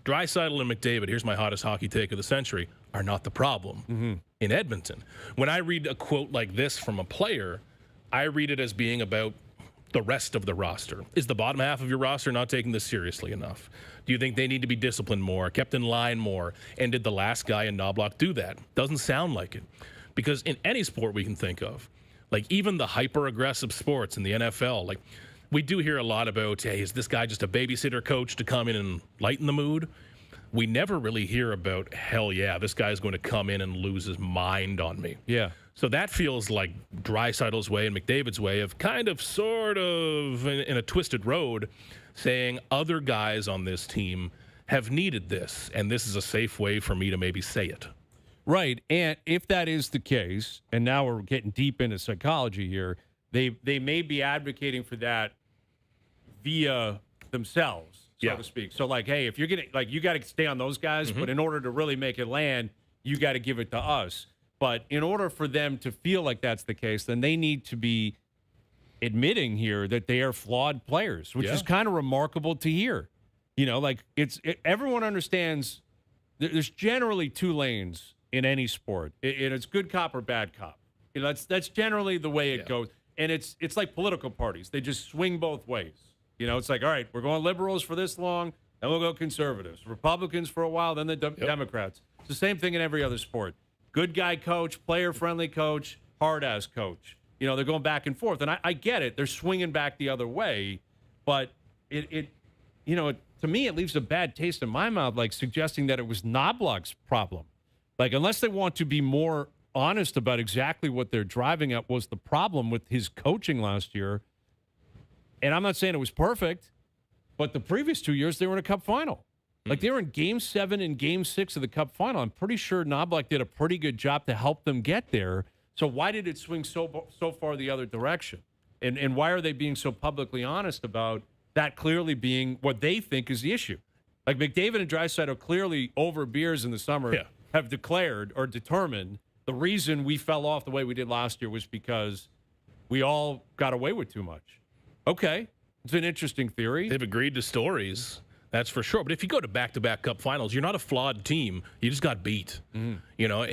Draisaitl and McDavid, here's my hottest hockey take of the century, are not the problem in Edmonton. When I read a quote like this from a player, I read it as being about the rest of the roster. Is the bottom half of your roster not taking this seriously enough? Do you think they need to be disciplined more, kept in line more? And did the last guy in Knobloch do that? Doesn't sound like it. Because in any sport we can think of, like even the hyper-aggressive sports in the NFL, like we do hear a lot about, hey, is this guy just a babysitter coach to come in and lighten the mood? We never really hear about, hell yeah, this guy's going to come in and lose his mind on me. Yeah. So that feels like Draisaitl's way and McDavid's way of kind of sort of in a twisted road saying other guys on this team have needed this, and this is a safe way for me to maybe say it. Right. And if that is the case, and now we're getting deep into psychology here, they may be advocating for that via themselves, so to speak. So, like, hey, if you're going to, like, you got to stay on those guys, but in order to really make it land, you got to give it to us. But in order for them to feel like that's the case, then they need to be admitting here that they are flawed players, which is kind of remarkable to hear. You know, like everyone understands there's generally two lanes in any sport. It's good cop or bad cop. You know, that's generally the way it goes. And it's like political parties. They just swing both ways. You know, it's like, all right, we're going liberals for this long, then we'll go conservatives. Republicans for a while, then the Democrats. It's the same thing in every other sport. Good guy coach, player-friendly coach, hard-ass coach. You know, they're going back and forth. And I get it. They're swinging back the other way. But it you know, to me, it leaves a bad taste in my mouth, like suggesting that it was Knobloch's problem. Like, unless they want to be more honest about exactly what they're driving at was the problem with his coaching last year. And I'm not saying it was perfect, but the previous 2 years, they were in a Cup final. Like, they were in Game 7 and Game 6 of the Cup final. I'm pretty sure Knobloch did a pretty good job to help them get there. So why did it swing so far the other direction? And why are they being so publicly honest about that clearly being what they think is the issue? Like, McDavid and Draisaitl clearly over beers in the summer have declared or determined the reason we fell off the way we did last year was because we all got away with too much. Okay. It's an interesting theory. They've agreed to stories. That's for sure. But if you go to back-to-back Cup finals, you're not a flawed team. You just got beat. You know,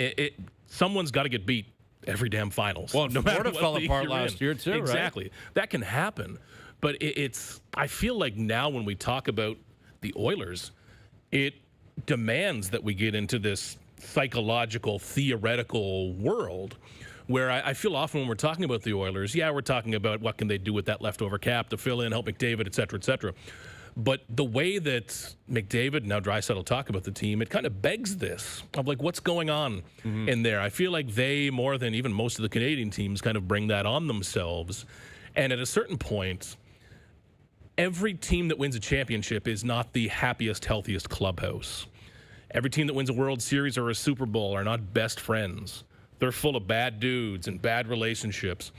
someone's got to get beat every damn finals. Well, no Florida fell apart last year, too, exactly. Right? That can happen. But I feel like now when we talk about the Oilers, it demands that we get into this psychological, theoretical world where I feel often when we're talking about the Oilers, we're talking about what can they do with that leftover cap to fill in, help McDavid, et cetera, et cetera. But the way that McDavid, now Draisaitl talk about the team, it kind of begs this of like what's going on in there. I feel like they, more than even most of the Canadian teams, kind of bring that on themselves. And at a certain point, every team that wins a championship is not the happiest, healthiest clubhouse. Every team that wins a World Series or a Super Bowl are not best friends. They're full of bad dudes and bad relationships.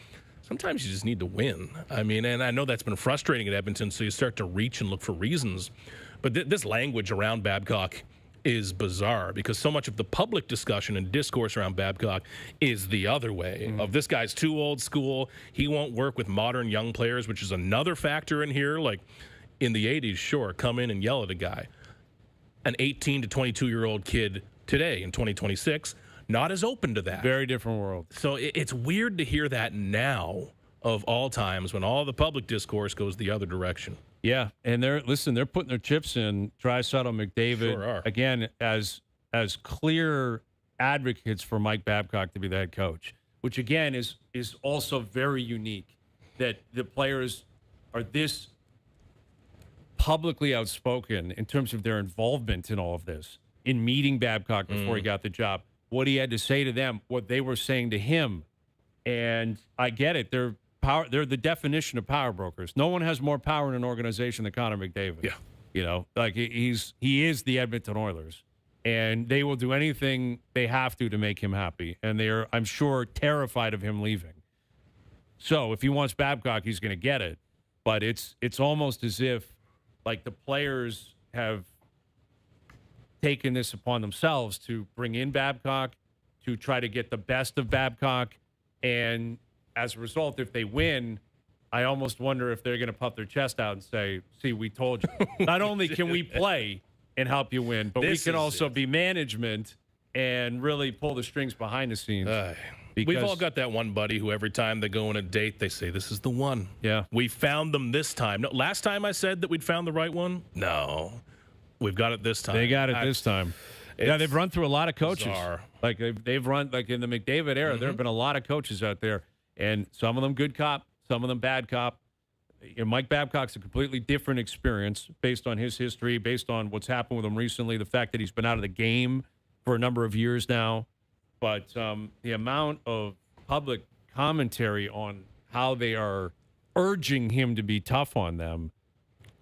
Sometimes you just need to win. I mean, and I know that's been frustrating at Edmonton, so you start to reach and look for reasons. But this language around Babcock is bizarre because so much of the public discussion and discourse around Babcock is the other way of this guy's too old school. He won't work with modern young players, which is another factor in here. Like in the 80s, sure, come in and yell at a guy. An 18 to 22-year-old kid today in 2026, not as open to that. Very different world. So it's weird to hear that now of all times when all the public discourse goes the other direction. Yeah, and they're putting their chips in. Draisaitl, McDavid, Sure are. Again, as clear advocates for Mike Babcock to be the head coach, which again is also very unique that the players are this publicly outspoken in terms of their involvement in all of this. in meeting Babcock before he got the job, what he had to say to them, what they were saying to him. And I get it. They're the definition of power brokers. No one has more power in an organization than Connor McDavid. Yeah. You know, like he is the Edmonton Oilers. And they will do anything they have to make him happy. And they're, I'm sure, terrified of him leaving. So if he wants Babcock, he's going to get it. But it's almost as if, like, the players have taken this upon themselves to bring in Babcock, to try to get the best of Babcock. And as a result, if they win, I almost wonder if they're going to puff their chest out and say, see, we told you. Not only can we play and help you win, but we can also be management and really pull the strings behind the scenes. We've all got that one buddy who every time they go on a date, they say, this is the one. Yeah. We found them this time. No, last time I said that we'd found the right one? No. We've got it this time. They got it this time. Yeah, they've run through a lot of coaches. Bizarre. Like they've run, like in the McDavid era, there have been a lot of coaches out there, and some of them good cop, some of them bad cop. You know, Mike Babcock's a completely different experience based on his history, based on what's happened with him recently, the fact that he's been out of the game for a number of years now. But the amount of public commentary on how they are urging him to be tough on them,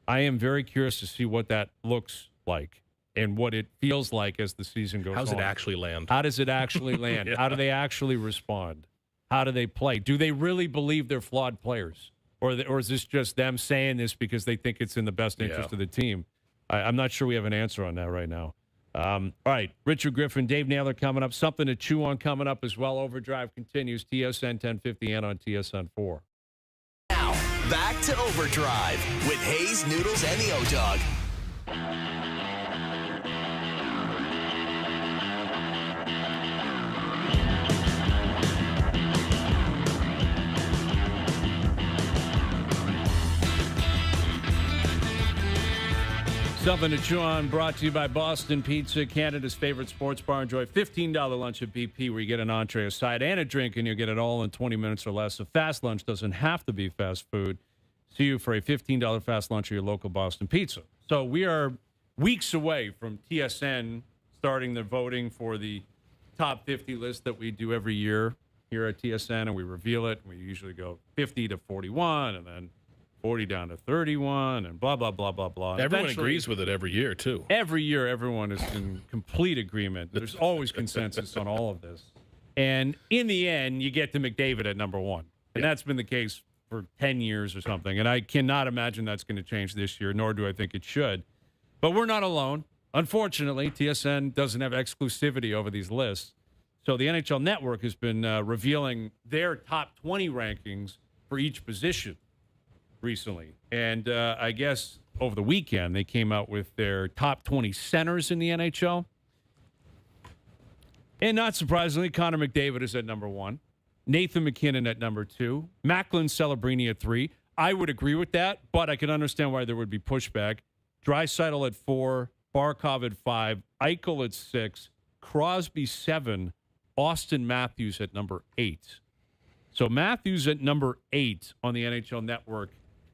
I am very curious to see what that looks like and what it feels like as the season goes on. How does it actually land? How does it actually land? How do they actually respond? How do they play? Do they really believe they're flawed players? Or is this just them saying this because they think it's in the best interest of the team? I'm not sure we have an answer on that right now. All right, Richard Griffin, Dave Naylor coming up. Something to chew on coming up as well. Overdrive continues, TSN 1050 and on TSN 4. Now, back to Overdrive with Hayes, Noodles, and the O-Dog. Something to chew on, brought to you by Boston Pizza, Canada's favorite sports bar. Enjoy $15 lunch at BP, where you get an entree, a side, and a drink, and you'll get it all in 20 minutes or less. A fast lunch doesn't have to be fast food. See you for a $15 fast lunch at your local Boston Pizza. So we are weeks away from TSN starting the voting for the top 50 list that we do every year here at TSN, and we reveal it. We usually go 50 to 41, and then 40 down to 31, and blah, blah, blah, blah, blah. Everyone agrees with it every year, too. Every year, everyone is in complete agreement. There's always consensus on all of this. And in the end, you get to McDavid at number one. And that's been the case for 10 years or something. And I cannot imagine that's going to change this year, nor do I think it should. But we're not alone. Unfortunately, TSN doesn't have exclusivity over these lists. So the NHL Network has been revealing their top 20 rankings for each position recently. And I guess over the weekend, they came out with their top 20 centers in the NHL. And not surprisingly, Connor McDavid is at number one. Nathan McKinnon at number two. Macklin Celebrini at three. I would agree with that, but I can understand why there would be pushback. Draisaitl at four. Barkov at five. Eichel at six. Crosby 7. Austin Matthews at number 8. So Matthews at number 8 on the NHL Network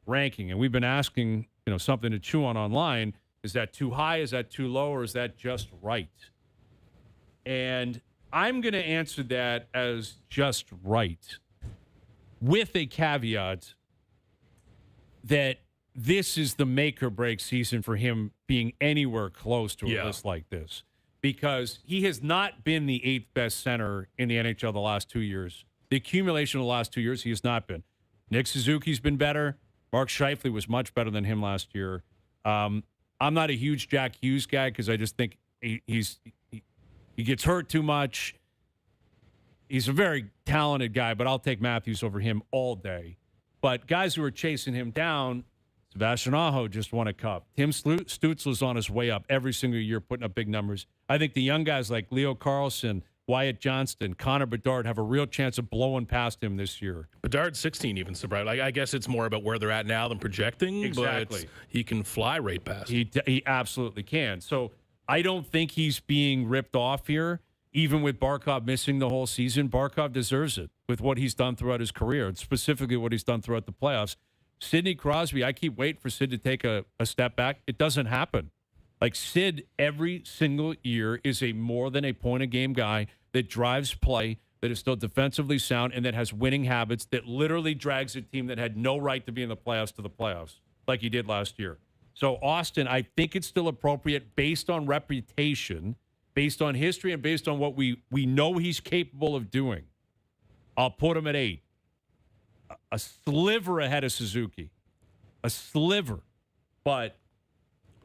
ranking, and we've been asking, something to chew on online. Is that too high? Is that too low? Or is that just right? And I'm going to answer that as just right, with a caveat that this is the make or break season for him being anywhere close to a list like this, because he has not been the 8th best center in the NHL the last 2 years. The accumulation of the last 2 years, he has not been. Nick Suzuki's been better. Mark Scheifele was much better than him last year. I'm not a huge Jack Hughes guy because I just think he gets hurt too much. He's a very talented guy, but I'll take Matthews over him all day. But guys who are chasing him down, Sebastian Aho just won a cup. Tim Stützle's on his way up every single year, putting up big numbers. I think the young guys like Leo Carlsson, Wyatt Johnston, Connor Bedard have a real chance of blowing past him this year. Bedard's 16 even, surprised. I guess it's more about where they're at now than projecting. Exactly. But he can fly right past. He absolutely can. So I don't think he's being ripped off here, even with Barkov missing the whole season. Barkov deserves it with what he's done throughout his career, and specifically what he's done throughout the playoffs. Sidney Crosby, I keep waiting for Sid to take a step back. It doesn't happen. Like Sid, every single year is a more than a point a game guy that drives play, that is still defensively sound, and that has winning habits, that literally drags a team that had no right to be in the playoffs to the playoffs, like he did last year. So Austin, I think it's still appropriate based on reputation, based on history, and based on what we know he's capable of doing. I'll put him at 8. A sliver ahead of Suzuki. A sliver. But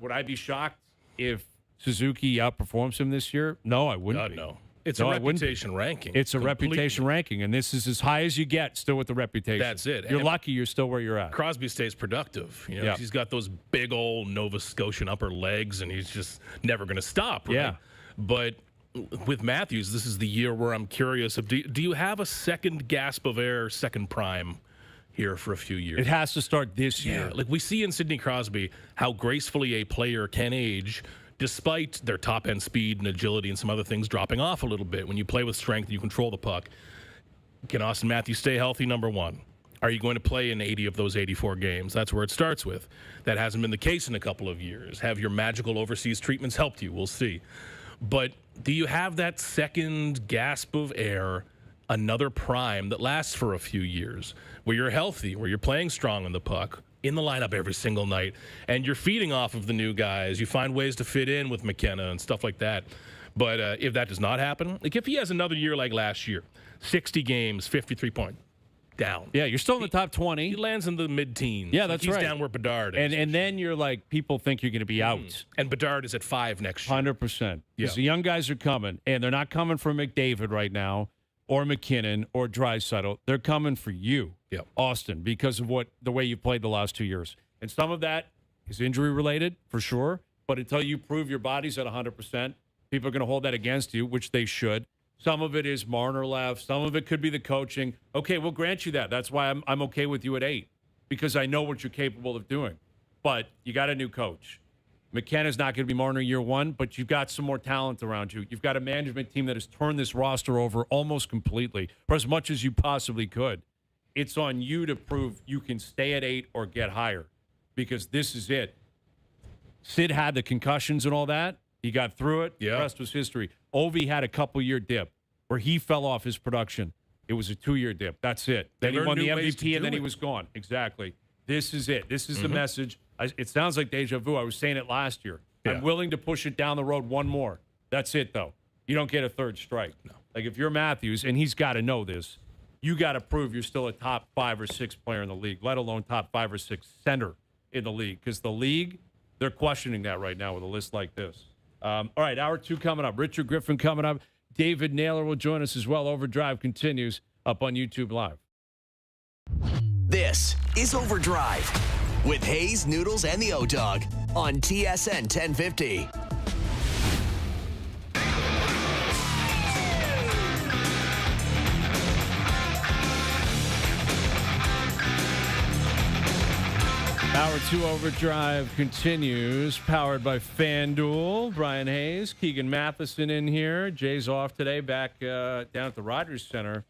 would I be shocked if Suzuki outperforms him this year? No, I wouldn't be. No. It's a reputation ranking. It's a reputation ranking, and this is as high as you get still with the reputation. That's it. You're lucky you're still where you're at. Crosby stays productive. You know, He's got those big old Nova Scotian upper legs, and he's just never going to stop. Right? Yeah. But with Matthews, this is the year where I'm curious. Do you have a second gasp of air, second prime here for a few years? It has to start this year. Like we see in Sidney Crosby how gracefully a player can age despite their top-end speed and agility and some other things dropping off a little bit. When you play with strength and you control the puck, can Austin Matthews stay healthy, number one? Are you going to play in 80 of those 84 games? That's where it starts with. That hasn't been the case in a couple of years. Have your magical overseas treatments helped you? We'll see. But do you have that second gasp of air, another prime that lasts for a few years, where you're healthy, where you're playing strong on the puck, in the lineup every single night, and you're feeding off of the new guys? You find ways to fit in with McKenna and stuff like that. But if that does not happen, like if he has another year like last year, 60 games, 53 points, down. Yeah, you're still in the top 20. He lands in the mid-teens. Yeah, that's he's right. He's down where Bedard is. And then you're like, people think you're going to be out. And Bedard is at 5 next year. 100%. Because the young guys are coming, and they're not coming for McDavid right now, or McKinnon, or Draisaitl. They're coming for you, Austin, because of the way you played the last 2 years. And some of that is injury-related, for sure, but until you prove your body's at 100%, people are going to hold that against you, which they should. Some of it is Marner left. Some of it could be the coaching. Okay, we'll grant you that. That's why I'm okay with you at 8, because I know what you're capable of doing. But you got a new coach. McKenna's not going to be Marner year 1, but you've got some more talent around you. You've got a management team that has turned this roster over almost completely, for as much as you possibly could. It's on you to prove you can stay at 8 or get higher, because this is it. Sid had the concussions and all that. He got through it. Yeah. The rest was history. Ovi had a couple-year dip where he fell off his production. It was a 2-year dip. That's it. Then he won the MVP, and then he was gone. Exactly. This is it. This is the message. It sounds like deja vu. I was saying it last year. Yeah. I'm willing to push it down the road one more. That's it, though. You don't get a third strike. No. Like, if you're Matthews, and he's got to know this, you got to prove you're still a top 5 or 6 player in the league, let alone top 5 or 6 center in the league. Because the league, they're questioning that right now with a list like this. All right, hour 2 coming up. Richard Griffin coming up. David Naylor will join us as well. OverDrive continues up on YouTube Live. This is OverDrive with Hayes, Noodles, and the O-Dog on TSN 1050. Hour 2 OverDrive continues, powered by FanDuel. Brian Hayes, Keegan Matheson in here. Jay's off today, back down at the Rogers Center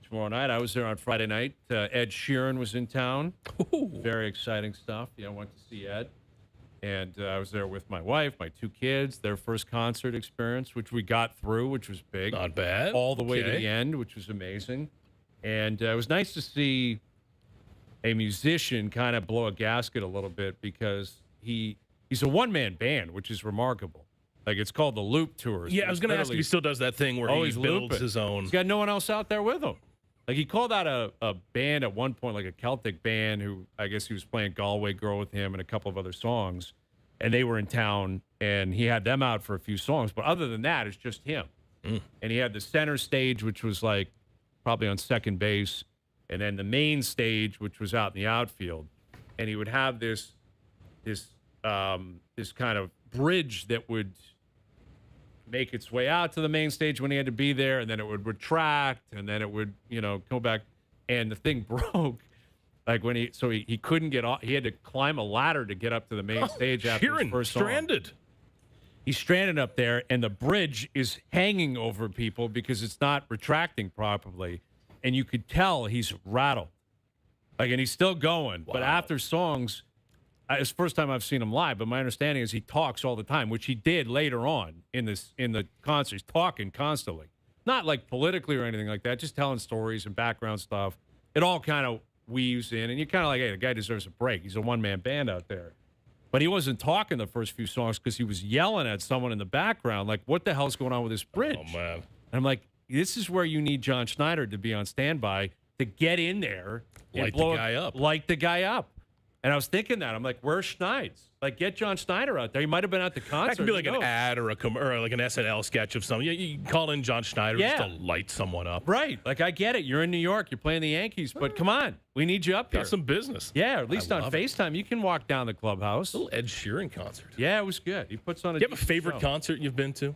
tomorrow night. I was there on Friday night. Ed Sheeran was in town. Ooh. Very exciting stuff. Yeah, I went to see Ed. And I was there with my wife, my 2 kids, their first concert experience, which we got through, which was big. Not bad. All the way to the end, which was amazing. And it was nice to see a musician kind of blow a gasket a little bit, because he's a one-man band, which is remarkable. Like, it's called the Loop Tours. Yeah, I was going to ask if he still does that thing where he builds his own. He's got no one else out there with him. Like, he called out a band at one point, like a Celtic band, who I guess he was playing Galway Girl with him and a couple of other songs, and they were in town, and he had them out for a few songs. But other than that, it's just him. And he had the center stage, which was like probably on second base, and then the main stage, which was out in the outfield. And he would have this kind of bridge that would make its way out to the main stage when he had to be there, and then it would retract, and then it would, go back. And the thing broke, like when he couldn't get off. He had to climb a ladder to get up to the main stage after his first song. Stranded. He's stranded up there, and the bridge is hanging over people because it's not retracting properly. And you could tell he's rattled. Like, and he's still going. Wow. But after songs, it's the first time I've seen him live, but my understanding is he talks all the time, which he did later on in the concert. He's talking constantly, not like politically or anything like that, just telling stories and background stuff. It all kind of weaves in, and you're kind of like, hey, the guy deserves a break. He's a one-man band out there. But he wasn't talking the first few songs because he was yelling at someone in the background, like, what the hell's going on with this bridge? Oh, man. And I'm like, this is where you need John Schneider to be on standby to get in there and Light the guy up. And I was thinking that. I'm like, where's Schneids? Like, get John Schneider out there. He might have been at the concert. That could be like an ad or like an SNL sketch of something. You can call in John Schneider just to light someone up. Right. Like, I get it. You're in New York. You're playing the Yankees. But come on. We need you up here. Got some business. Yeah, at least on FaceTime. You can walk down the clubhouse. A little Ed Sheeran concert. Yeah, it was good. He puts on a Do you have a favorite concert you've been to?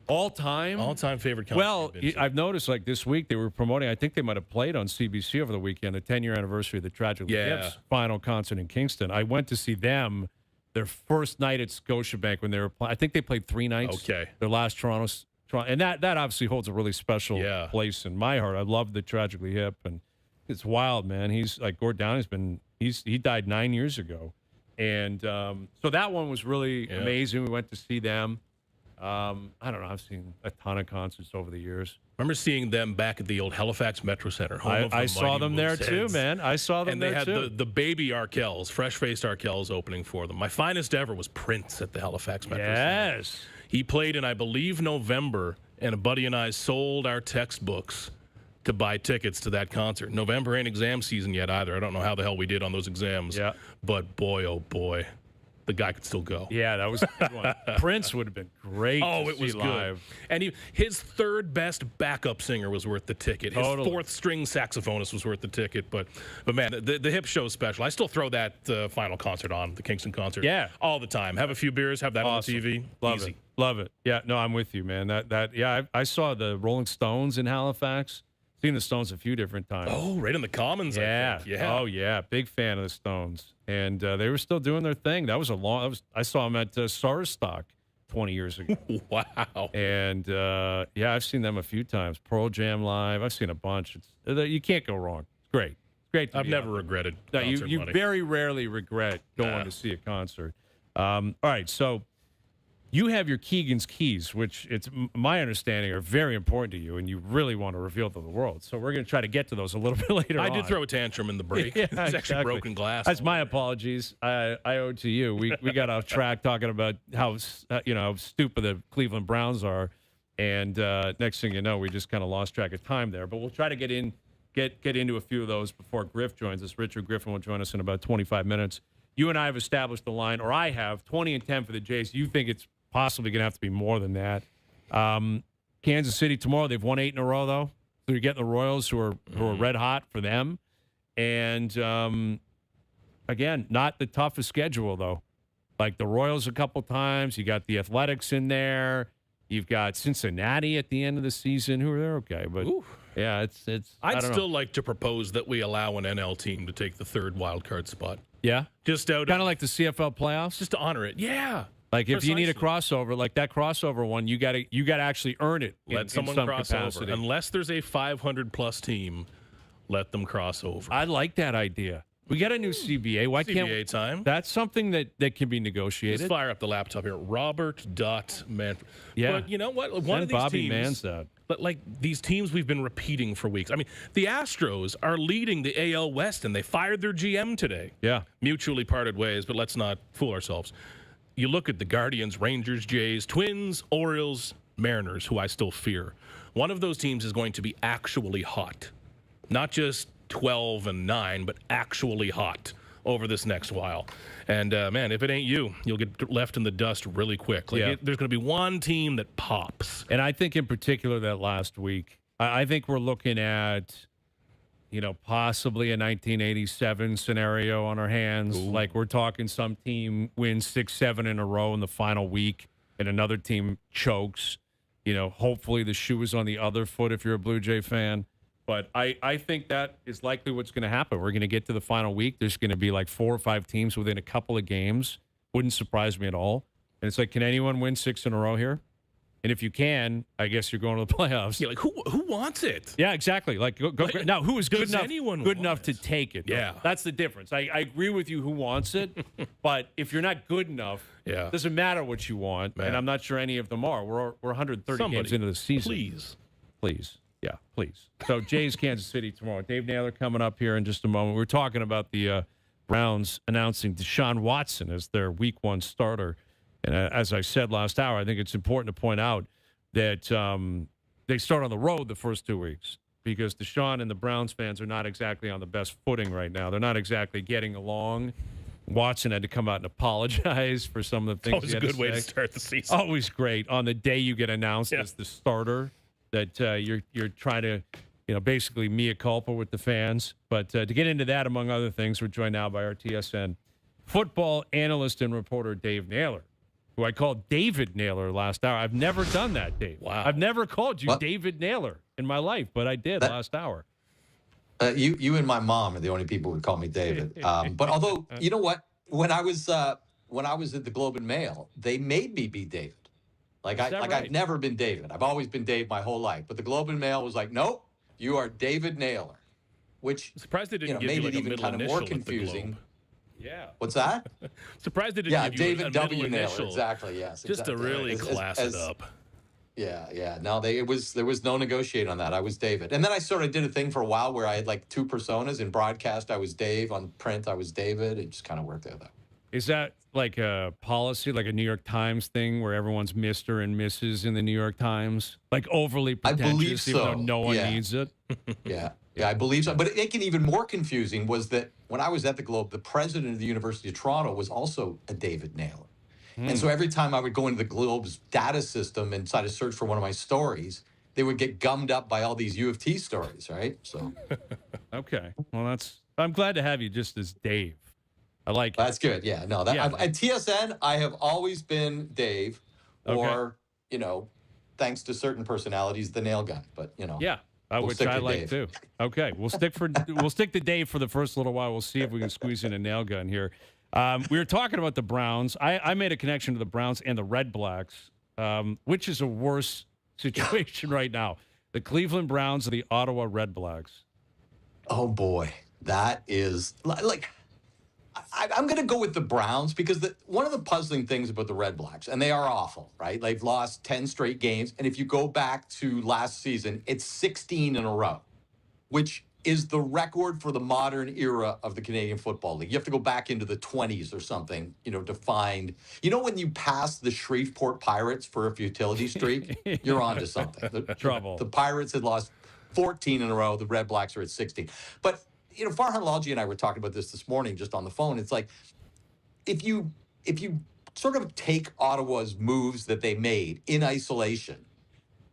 All-time favorite concert. Well, I've noticed, like, this week they were promoting, I think they might have played on CBC over the weekend, the 10-year anniversary of the Tragically Hip's final concert in Kingston. I went to see them their first night at Scotiabank when they were playing. I think they played 3 nights. Okay. Their last Toronto. And that obviously holds a really special place in my heart. I love the Tragically Hip, and it's wild, man. He's like, Gord Downey's he died 9 years ago. And so that one was really amazing. We went to see them. I don't know. I've seen a ton of concerts over the years. Remember seeing them back at the old Halifax Metro Center. I saw them there too, man. I saw them there too. And they had the baby Arkells, fresh-faced Arkells opening for them. My finest ever was Prince at the Halifax Metro Center. Yes. He played in, I believe, November, and a buddy and I sold our textbooks to buy tickets to that concert. November ain't exam season yet either. I don't know how the hell we did on those exams. Yeah. But boy, oh boy, the guy could still go. Yeah, that was a good one. Prince would have been great to see live. Good. And his third best backup singer was worth the ticket. His fourth string saxophonist was worth the ticket. But man, the Hip show is special. I still throw that final concert on, the Kingston concert, all the time. Have a few beers, have that on the TV. Easy. Love it. Yeah, no, I'm with you, man. I saw the Rolling Stones in Halifax. Seen the Stones a few different times. Oh, right in the Commons. Yeah. I think. Yeah. Oh, yeah. Big fan of the Stones, and they were still doing their thing. That was I saw them at Sarstock 20 years ago. Wow. And I've seen them a few times. Pearl Jam live. I've seen a bunch. You can't go wrong. It's great. It's great. I've never regretted. No, you very rarely regret going to see a concert. All right, so. You have your Keegan's Keys, which it's my understanding are very important to you, and you really want to reveal to the world. So we're going to try to get to those a little bit later on. I did throw a tantrum in the break. It's actually broken glass. That's my apologies. I owe it to you. We got off track talking about how stupid the Cleveland Browns are, and next thing you know, we just kind of lost track of time there. But we'll try to get into a few of those before Griff joins us. Richard Griffin will join us in about 25 minutes. You and I have established the line, or I have 20-10 for the Jays. You think it's possibly going to have to be more than that. Kansas City tomorrow, they've won 8 in a row, though. So you're getting the Royals who are red hot for them. And, again, not the toughest schedule, though. Like the Royals a couple times. You got the Athletics in there. You've got Cincinnati at the end of the season who are there. Okay, but, yeah, it's I'd still like to propose that we allow an NL team to take the third wild card spot. Yeah? Just out kind of like the CFL playoffs? Just to honor it. Yeah. Like if you need a crossover, like that crossover one, you got to actually earn it. Let someone cross over. Unless there's a 500+ team, let them cross over. I like that idea. We got a new CBA. Why can't CBA time? That's something that can be negotiated. Let's fire up the laptop here. Robert Manfred. Yeah. But you know what? One of these Bobby teams. Mann's that. But like these teams we've been repeating for weeks. I mean, the Astros are leading the AL West, and they fired their GM today. Yeah. Mutually parted ways, but let's not fool ourselves. You look at the Guardians, Rangers, Jays, Twins, Orioles, Mariners, who I still fear. One of those teams is going to be actually hot. Not just 12-9, but actually hot over this next while. And, man, if it ain't you, you'll get left in the dust really quick. There's going to be one team that pops. And I think in particular that last week, I think we're looking at, possibly a 1987 scenario on our hands. Ooh. Like we're talking some team wins 6-7 in a row in the final week and another team chokes. Hopefully the shoe is on the other foot if you're a Blue Jay fan. But I think that is likely what's going to happen. We're going to get to the final week. There's going to be like 4 or 5 teams within a couple of games. Wouldn't surprise me at all. And it's like, can anyone win 6 in a row here? And if you can, I guess you're going to the playoffs. Yeah, like who wants it? Yeah, exactly. Like, go now, who is good enough to take it? Yeah. That's the difference. I agree with you who wants it, but if you're not good enough, it doesn't matter what you want, and I'm not sure any of them are. We're 130 games into the season. Please. Yeah, please. So Jays, Kansas City tomorrow. Dave Naylor coming up here in just a moment. We're talking about the Browns announcing Deshaun Watson as their Week 1 starter. And as I said last hour, I think it's important to point out that they start on the road the first 2 weeks because Deshaun and the Browns fans are not exactly on the best footing right now. They're not exactly getting along. Watson had to come out and apologize for some of the things. Always a good way to start the season. Always great on the day you get announced as the starter that you're trying to, basically mea culpa with the fans. But to get into that, among other things, we're joined now by our TSN football analyst and reporter Dave Naylor, who I called David Naylor last hour. I've never done that, Dave. Wow. I've never called you David Naylor in my life, but I did last hour. You and my mom are the only people who would call me David. But although, you know what? When I was at the Globe and Mail, they made me be David. I've never been David. I've always been Dave my whole life. But the Globe and Mail was like, nope, you are David Naylor, which I'm surprised they didn't give made you like it a even middle kind of more initial at the confusing. Globe. Yeah. What's that? Surprised they didn't give you David a W. middle Naylor. initial. Exactly. Yes. Just exactly. to really class it up. Yeah. No, there was no negotiating on that. I was David. And then I sort of did a thing for a while where I had like two personas. In broadcast, I was Dave. On print, I was David. It just kind of worked out that way. Is that like a policy, like a New York Times thing where everyone's Mr. and Mrs. in the New York Times? Like overly pretentious, I believe so. Even though no one needs it? Yeah, I believe so. But it making it even more confusing was that when I was at the Globe, the president of the University of Toronto was also a David Naylor. And so every time I would go into the Globe's data system and try to search for one of my stories, they would get gummed up by all these U of T stories, right? So, okay. Well, I'm glad to have you just as Dave. I like it. That's good. Yeah, no. At TSN, I have always been Dave, or thanks to certain personalities, the Nail Gun. But yeah, which I like Dave. too. Okay, we'll stick to Dave for the first little while. We'll see if we can squeeze in a Nail Gun here. We were talking about the Browns. I made a connection to the Browns and the Red Blacks, which is a worse situation right now. The Cleveland Browns or the Ottawa Red Blacks? Oh boy, that is like. I'm going to go with the Browns because one of the puzzling things about the Red Blacks, and they are awful, right? They've lost 10 straight games. And if you go back to last season, it's 16 in a row, which is the record for the modern era of the Canadian Football League. You have to go back into the 20s or something, to find, when you pass the Shreveport Pirates for a futility streak, you're on to something. Trouble. The Pirates had lost 14 in a row. The Red Blacks are at 16. But Farhan Lalji and I were talking about this morning just on the phone. It's like if you sort of take Ottawa's moves that they made in isolation,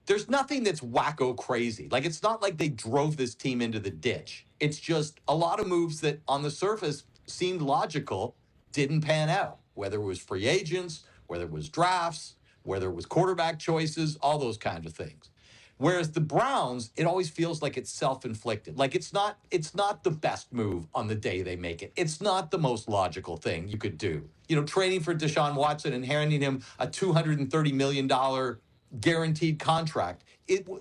there's nothing that's wacko crazy. Like, it's not like they drove this team into the ditch. It's just a lot of moves that on the surface seemed logical, didn't pan out, whether it was free agents, whether it was drafts, whether it was quarterback choices, all those kinds of things. Whereas the Browns, it always feels like it's self-inflicted. Like it's not the best move on the day they make it. It's not the most logical thing you could do. Trading for Deshaun Watson and handing him a $230 million guaranteed contract.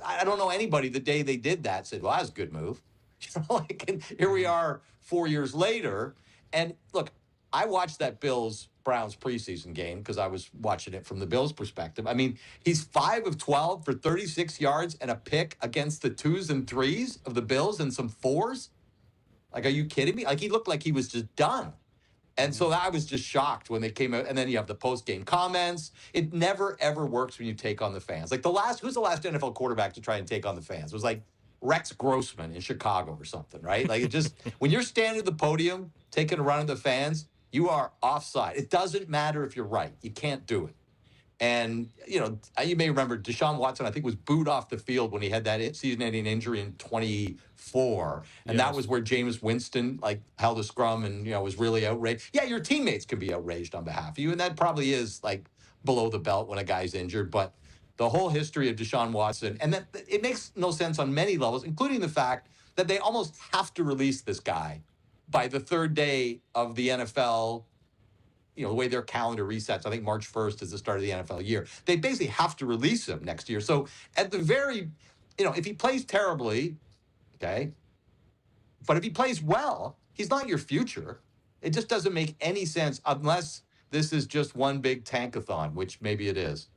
I don't know anybody the day they did that said, well, that's a good move. And here we are 4 years later. And look, I watched that Bills-Browns preseason game because I was watching it from the Bills' perspective. I mean, he's 5 of 12 for 36 yards and a pick against the 2s and 3s of the Bills and some 4s. Like, are you kidding me? Like, he looked like he was just done. And so I was just shocked when they came out. And then you have the post-game comments. It never, ever works when you take on the fans. Like, who's the last NFL quarterback to try and take on the fans? It was like Rex Grossman in Chicago or something, right? Like, it just, when you're standing at the podium taking a run at the fans, you are offside. It doesn't matter if you're right. You can't do it. And, you may remember Deshaun Watson, I think, was booed off the field when he had that season-ending injury in 24. And that was where Jameis Winston, held a scrum and, was really outraged. Yeah, your teammates can be outraged on behalf of you. And that probably is, below the belt when a guy's injured. But the whole history of Deshaun Watson, and that it makes no sense on many levels, including the fact that they almost have to release this guy by the third day of the NFL the way their calendar resets. I think March 1st is the start of the NFL year. They basically have to release him next year. So at the very, if he plays terribly, okay, but if he plays well, he's not your future. It just doesn't make any sense unless this is just one big tankathon, which maybe it is.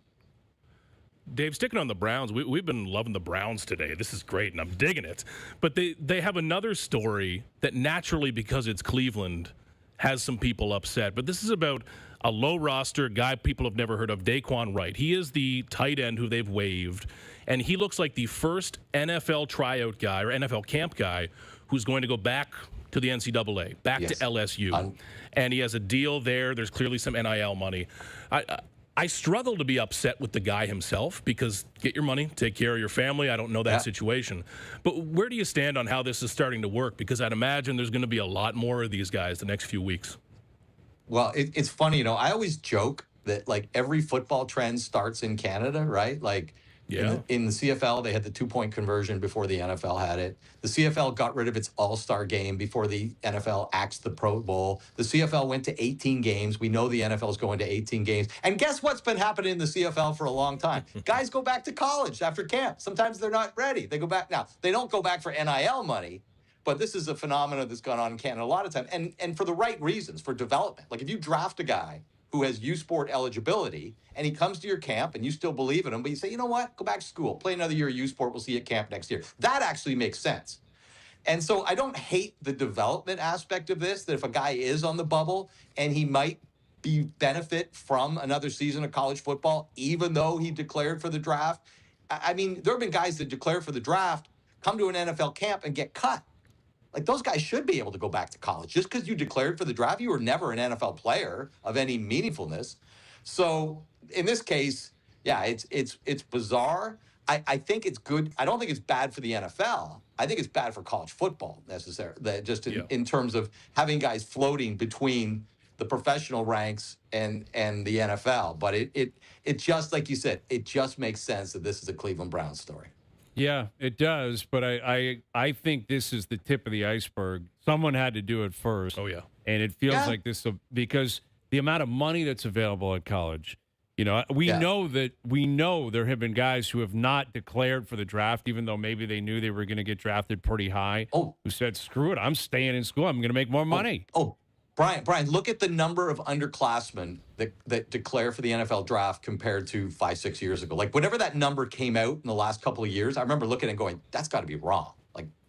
Dave, sticking on the Browns, we've been loving the Browns today. This is great, and I'm digging it. But they have another story that naturally, because it's Cleveland, has some people upset. But this is about a low roster guy people have never heard of, Daquan Wright. He is the tight end who they've waived, and he looks like the first NFL tryout guy or NFL camp guy who's going to go back to the NCAA, back to LSU. And he has a deal there. There's clearly some NIL money. I struggle to be upset with the guy himself because get your money, take care of your family. I don't know that situation. But where do you stand on how this is starting to work? Because I'd imagine there's going to be a lot more of these guys the next few weeks. Well, it's funny, I always joke that like every football trend starts in Canada, right? Like in the CFL, they had the 2-point conversion before the NFL had it. The CFL got rid of its all-star game before the NFL axed the Pro Bowl. The CFL went to 18 games. We know the NFL is going to 18 games. And guess what's been happening in the CFL for a long time? Guys go back to college after camp. Sometimes they're not ready. They go back. Now, they don't go back for NIL money, but this is a phenomenon that's gone on in Canada a lot of time. And for the right reasons, for development. Like if you draft a guy who has U Sport eligibility, and he comes to your camp, and you still believe in him, but you say, you know what, go back to school, play another year of U Sport, we'll see you at camp next year. That actually makes sense. And so I don't hate the development aspect of this, that if a guy is on the bubble, and he might benefit from another season of college football, even though he declared for the draft. I mean, there have been guys that declare for the draft, come to an NFL camp, and get cut. Like, those guys should be able to go back to college. Just because you declared for the draft, you were never an NFL player of any meaningfulness. So in this case, yeah, it's bizarre. I think it's good. I don't think it's bad for the NFL. I think it's bad for college football necessarily, just in terms of having guys floating between the professional ranks and the NFL. But it just, like you said, it just makes sense that this is a Cleveland Browns story. Yeah, it does, but I think this is the tip of the iceberg. Someone had to do it first. Oh, yeah. And it feels like this because the amount of money that's available at college, we know there have been guys who have not declared for the draft, even though maybe they knew they were going to get drafted pretty high, who said, screw it, I'm staying in school. I'm going to make more money. Brian, look at the number of underclassmen that declare for the NFL draft compared to 5-6 years ago. Like, whenever that number came out in the last couple of years, I remember looking and going, that's got to be wrong.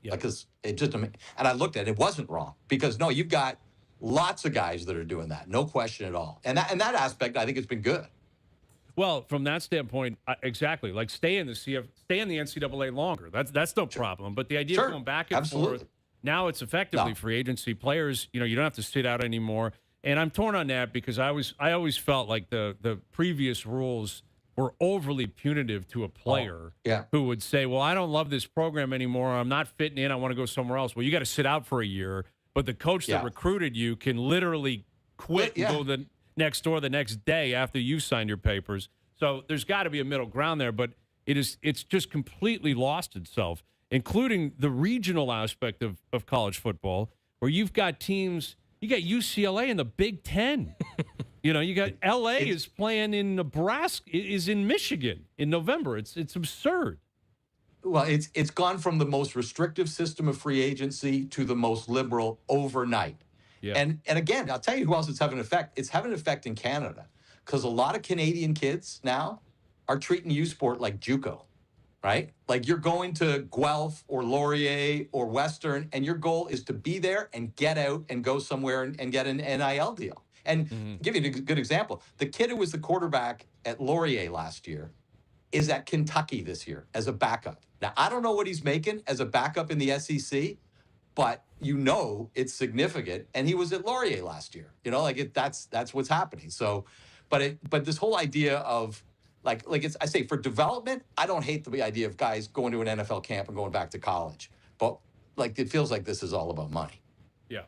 Because it just, and I looked at it, it wasn't wrong. Because, no, you've got lots of guys that are doing that. No question at all. And that aspect, I think, has been good. Well, from that standpoint, exactly. Like, stay in the NCAA longer. That's no problem. But the idea of going back and forth, now it's effectively free agency players. You don't have to sit out anymore. And I'm torn on that because I always felt like the previous rules were overly punitive to a player who would say, well, I don't love this program anymore. I'm not fitting in. I want to go somewhere else. Well, you got to sit out for a year. But the coach that recruited you can literally quit and go the next door the next day after you signed your papers. So there's got to be a middle ground there. But it's just completely lost itself, including the regional aspect of college football, where you've got teams, you got UCLA in the Big Ten. You got LA is playing in Nebraska, is in Michigan in November. It's absurd. Well, it's gone from the most restrictive system of free agency to the most liberal overnight. Yeah. And again, I'll tell you who else it's having an effect. It's having an effect in Canada because a lot of Canadian kids now are treating U Sport like JUCO. Right? Like, you're going to Guelph or Laurier or Western, and your goal is to be there and get out and go somewhere and get an NIL deal. And give you a good example. The kid who was the quarterback at Laurier last year is at Kentucky this year as a backup. Now, I don't know what he's making as a backup in the SEC, but it's significant. And he was at Laurier last year. That's what's happening. So, but this whole idea of I say, for development, I don't hate the idea of guys going to an NFL camp and going back to college. But it feels like this is all about money. Yeah.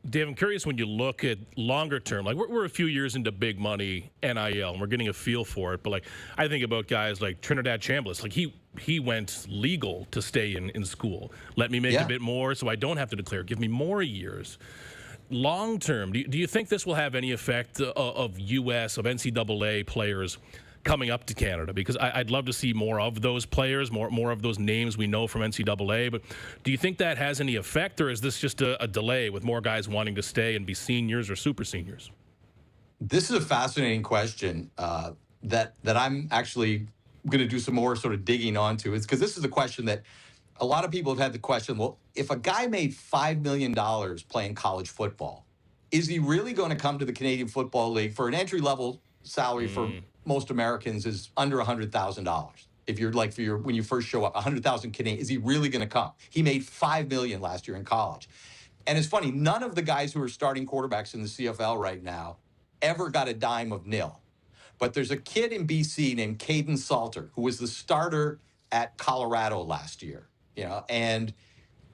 Dave, I'm curious, when you look at longer term, we're a few years into big money NIL, and we're getting a feel for it. But I think about guys like Trinidad Chambliss. He went legal to stay in school. Let me make a bit more so I don't have to declare. Give me more years. long term, do you think this will have any effect of NCAA players coming up to Canada? Because I'd love to see more of those players, more of those names we know from NCAA. But do you think that has any effect, or is this just a delay with more guys wanting to stay and be seniors or super seniors? This is a fascinating question that I'm actually going to do some more sort of digging onto. It's because this is a question that a lot of people have had the question, well, if a guy made $5 million playing college football, is he really going to come to the Canadian Football League for an entry-level salary for most Americans is under $100,000? If you're like when you first show up, 100,000 Canadian, is he really going to come? He made $5 million last year in college. And it's funny, none of the guys who are starting quarterbacks in the CFL right now ever got a dime of nil. But there's a kid in BC named Caden Salter who was the starter at Colorado last year. And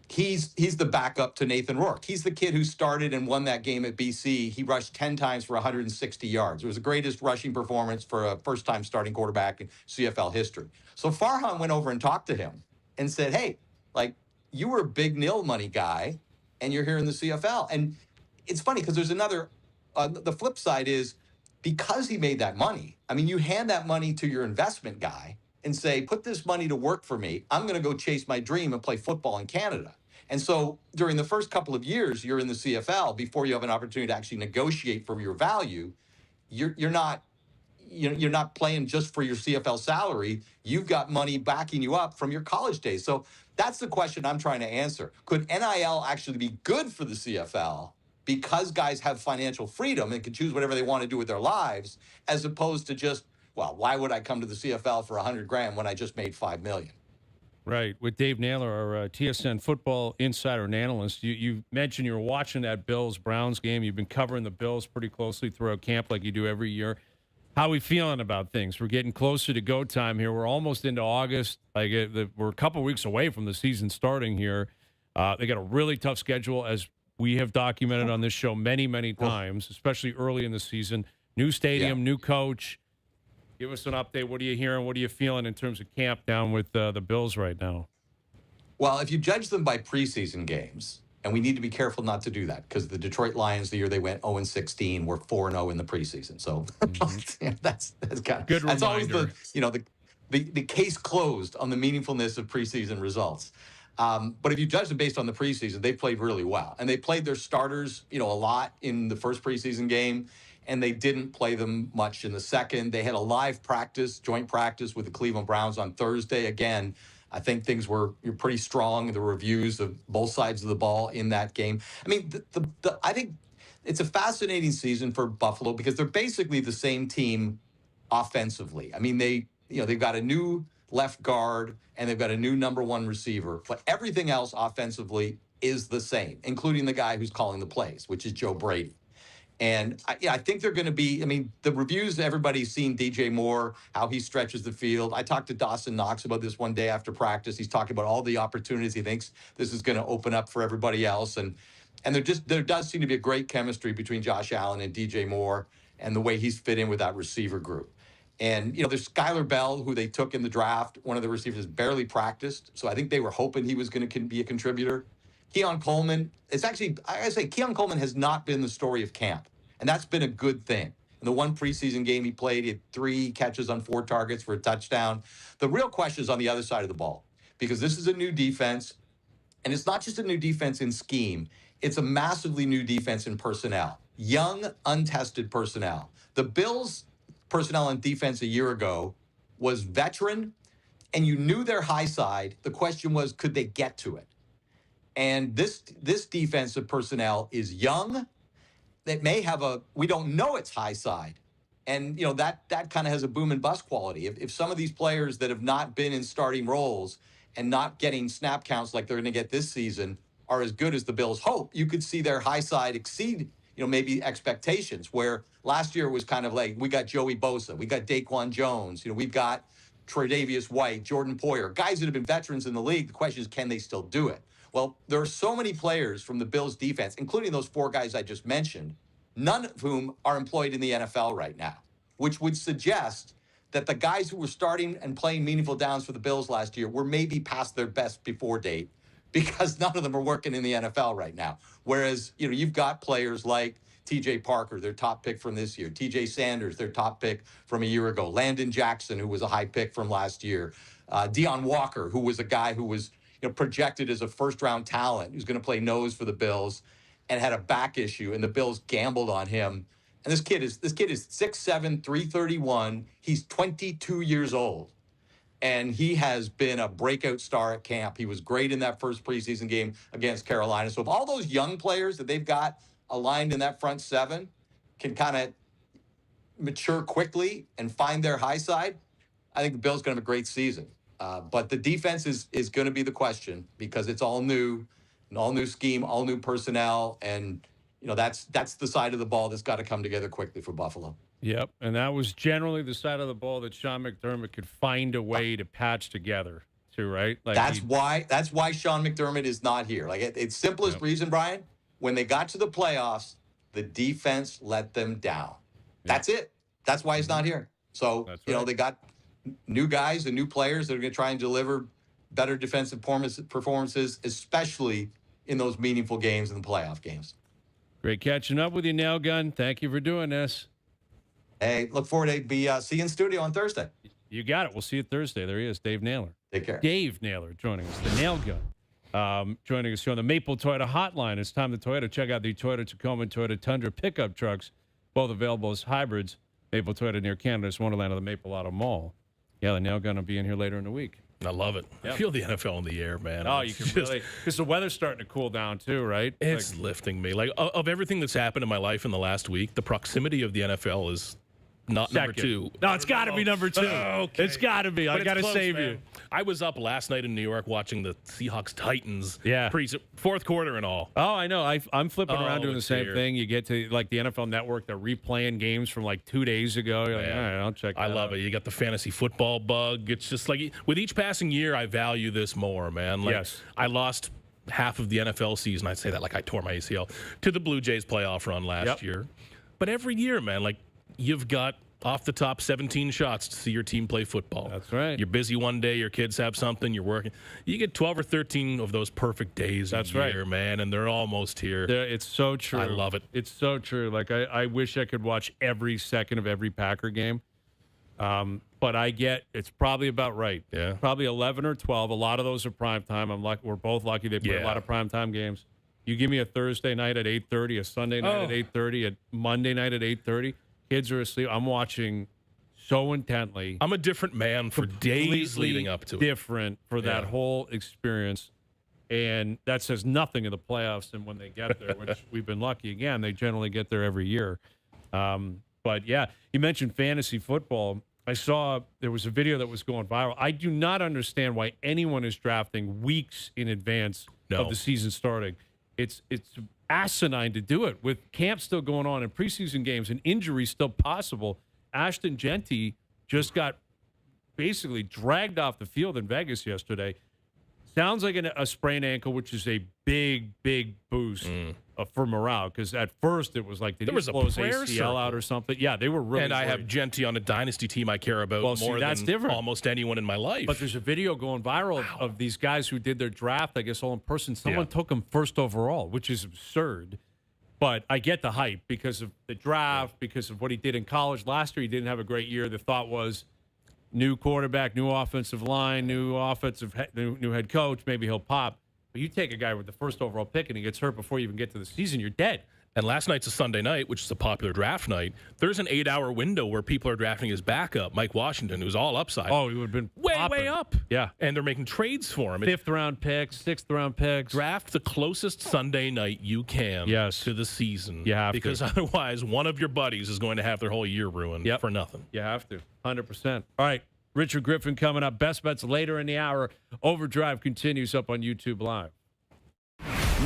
he's the backup to Nathan Rourke. He's the kid who started and won that game at BC. He rushed 10 times for 160 yards. It was the greatest rushing performance for a first-time starting quarterback in CFL history. So Farhan went over and talked to him and said, hey, you were a big nil money guy, and you're here in the CFL. And it's funny because there's another, the flip side is because he made that money, you hand that money to your investment guy and say, put this money to work for me. I'm going to go chase my dream and play football in Canada. And so during the first couple of years you're in the CFL, before you have an opportunity to actually negotiate for your value, you're not playing just for your CFL salary. You've got money backing you up from your college days. So that's the question I'm trying to answer. Could NIL actually be good for the CFL because guys have financial freedom and can choose whatever they want to do with their lives, as opposed to just, well, why would I come to the CFL for $100,000 when I just made $5 million? Right. With Dave Naylor, our TSN football insider and analyst, you mentioned you were watching that Bills-Browns game. You've been covering the Bills pretty closely throughout camp like you do every year. How are we feeling about things? We're getting closer to go time here. We're almost into August. We're a couple weeks away from the season starting here. They got a really tough schedule, as we have documented on this show many, many times, especially early in the season. New stadium, new coach. Give us an update. What are you hearing? What are you feeling in terms of camp down with the Bills right now? Well, if you judge them by preseason games, and we need to be careful not to do that, because the Detroit Lions, the year they went 0-16, were 4-0 in the preseason. So that's kind of good that's reminder. Always the case closed on the meaningfulness of preseason results. But if you judge them based on the preseason, they played really well, and they played their starters, a lot in the first preseason game. And they didn't play them much in the second. They had a live practice, joint practice with the Cleveland Browns on Thursday. Again, I think things were pretty strong. The reviews of both sides of the ball in that game. I think it's a fascinating season for Buffalo because they're basically the same team offensively. They've got a new left guard and they've got a new number one receiver, but everything else offensively is the same, including the guy who's calling the plays, which is Joe Brady. And I think they're going to be, the reviews, everybody's seen DJ Moore, how he stretches the field. I talked to Dawson Knox about this one day after practice. He's talking about all the opportunities he thinks this is going to open up for everybody else. And there does seem to be a great chemistry between Josh Allen and DJ Moore and the way he's fit in with that receiver group. And, there's Skylar Bell, who they took in the draft. One of the receivers has barely practiced. So I think they were hoping he was going to be a contributor. Keon Coleman, Keon Coleman has not been the story of camp, and that's been a good thing. In the one preseason game he played, he had 3 catches on 4 targets for a touchdown. The real question is on the other side of the ball, because this is a new defense, and it's not just a new defense in scheme. It's a massively new defense in personnel, young, untested personnel. The Bills' personnel and defense a year ago was veteran, and you knew their high side. The question was, could they get to it? And this defensive personnel is young. That may have we don't know its high side. And, that kind of has a boom and bust quality. If some of these players that have not been in starting roles and not getting snap counts like they're going to get this season are as good as the Bills hope, you could see their high side exceed, maybe expectations, where last year was kind of like, we got Joey Bosa, we got Daquan Jones, we've got Tre'Davious White, Jordan Poyer, guys that have been veterans in the league. The question is, can they still do it? Well, there are so many players from the Bills defense, including those 4 guys I just mentioned, none of whom are employed in the NFL right now, which would suggest that the guys who were starting and playing meaningful downs for the Bills last year were maybe past their best before date because none of them are working in the NFL right now. Whereas, you've got players like TJ Parker, their top pick from this year, TJ Sanders, their top pick from a year ago, Landon Jackson, who was a high pick from last year, Deion Walker, who was a guy who was projected as a first-round talent, who's going to play nose for the Bills and had a back issue, and the Bills gambled on him. And this kid is 6'7", 331. He's 22 years old. And he has been a breakout star at camp. He was great in that first preseason game against Carolina. So if all those young players that they've got aligned in that front seven can kind of mature quickly and find their high side, I think the Bills going to have a great season. But the defense is going to be the question because it's all new, an all new scheme, all new personnel, and that's the side of the ball that's got to come together quickly for Buffalo. Yep, and that was generally the side of the ball that Sean McDermott could find a way to patch together too, right? Like that's why Sean McDermott is not here. Like it's simplest reason, Brian. When they got to the playoffs, the defense let them down. That's it. That's why he's not here. So they got new guys and new players that are going to try and deliver better defensive performances, especially in those meaningful games and the playoff games. Great catching up with you, Nail Gun. Thank you for doing this. Hey, look forward to see you in studio on Thursday. You got it. We'll see you Thursday. There he is, Dave Naylor. Take care. Dave Naylor joining us, the Nail Gun. Joining us here on the Maple Toyota Hotline. It's time to Toyota. Check out the Toyota Tacoma and Toyota Tundra pickup trucks, both available as hybrids. Maple Toyota near Canada's Wonderland of the Maple Auto Mall. Yeah, the Nail Gun will be in here later in the week. I love it. Yep. I feel the NFL in the air, man. Oh, you can really, because the weather's starting to cool down too, right? It's lifting me. Like of everything that's happened in my life in the last week, the proximity of the NFL is not number two. No, it's got to be number two. Okay. It's got to be. I got to save you. I was up last night in New York watching the Seahawks Titans. Yeah. Fourth quarter and all. Oh, I know. I'm flipping around doing the same thing. You get to like the NFL Network, they're replaying games from like 2 days ago. You're like, all right, I'll check that out. I love it. You got the fantasy football bug. It's just like with each passing year, I value this more, man. Like, yes. I lost half of the NFL season. I'd say that like I tore my ACL to the Blue Jays playoff run last year. But every year, man, like you've got off the top 17 shots to see your team play football. That's right. You're busy one day, your kids have something, you're working. You get 12 or 13 of those perfect days a year, man, and they're almost here. It's so true. I love it. It's so true. Like, I wish I could watch every second of every Packer game. But it's probably about right. Yeah. Probably 11 or 12. A lot of those are prime time. We're both lucky they play a lot of prime time games. You give me a Thursday night at 8:30, a Sunday night at 8:30, a Monday night at 8:30. Kids are asleep. I'm watching so intently. I'm a different man for days leading up to it. Different for that whole experience. And that says nothing of the playoffs and when they get there, which we've been lucky. Again, they generally get there every year. But, yeah, you mentioned fantasy football. I saw there was a video that was going viral. I do not understand why anyone is drafting weeks in advance of the season starting. It's asinine to do it with camp still going on and preseason games and injuries still possible. Ashton Genty just got basically dragged off the field in Vegas yesterday. Sounds like a sprained ankle, which is a big boost for morale because at first it was like did he blow his ACL out or something? Yeah, they were really And I worried. have Genty on a dynasty team I care about more than almost anyone in my life. But there's a video going viral of these guys who did their draft, I guess all in person. Someone took him first overall, which is absurd. But I get the hype because of the draft, because of what he did in college. Last year he didn't have a great year. The thought was new quarterback, new offensive line, new head coach, maybe he'll pop. But you take a guy with the first overall pick and he gets hurt before you even get to the season, you're dead. And last night's a Sunday night, which is a popular draft night. There's an 8-hour window where people are drafting his backup, Mike Washington, who's all upside. Oh, he would have been way up. Yeah. And they're making trades for him. 5th-round picks, 6th-round picks. Draft the closest Sunday night you can to the season. You have because otherwise, one of your buddies is going to have their whole year ruined for nothing. You have to, 100%. All right, Richard Griffin coming up. Best bets later in the hour. Overdrive continues up on YouTube Live.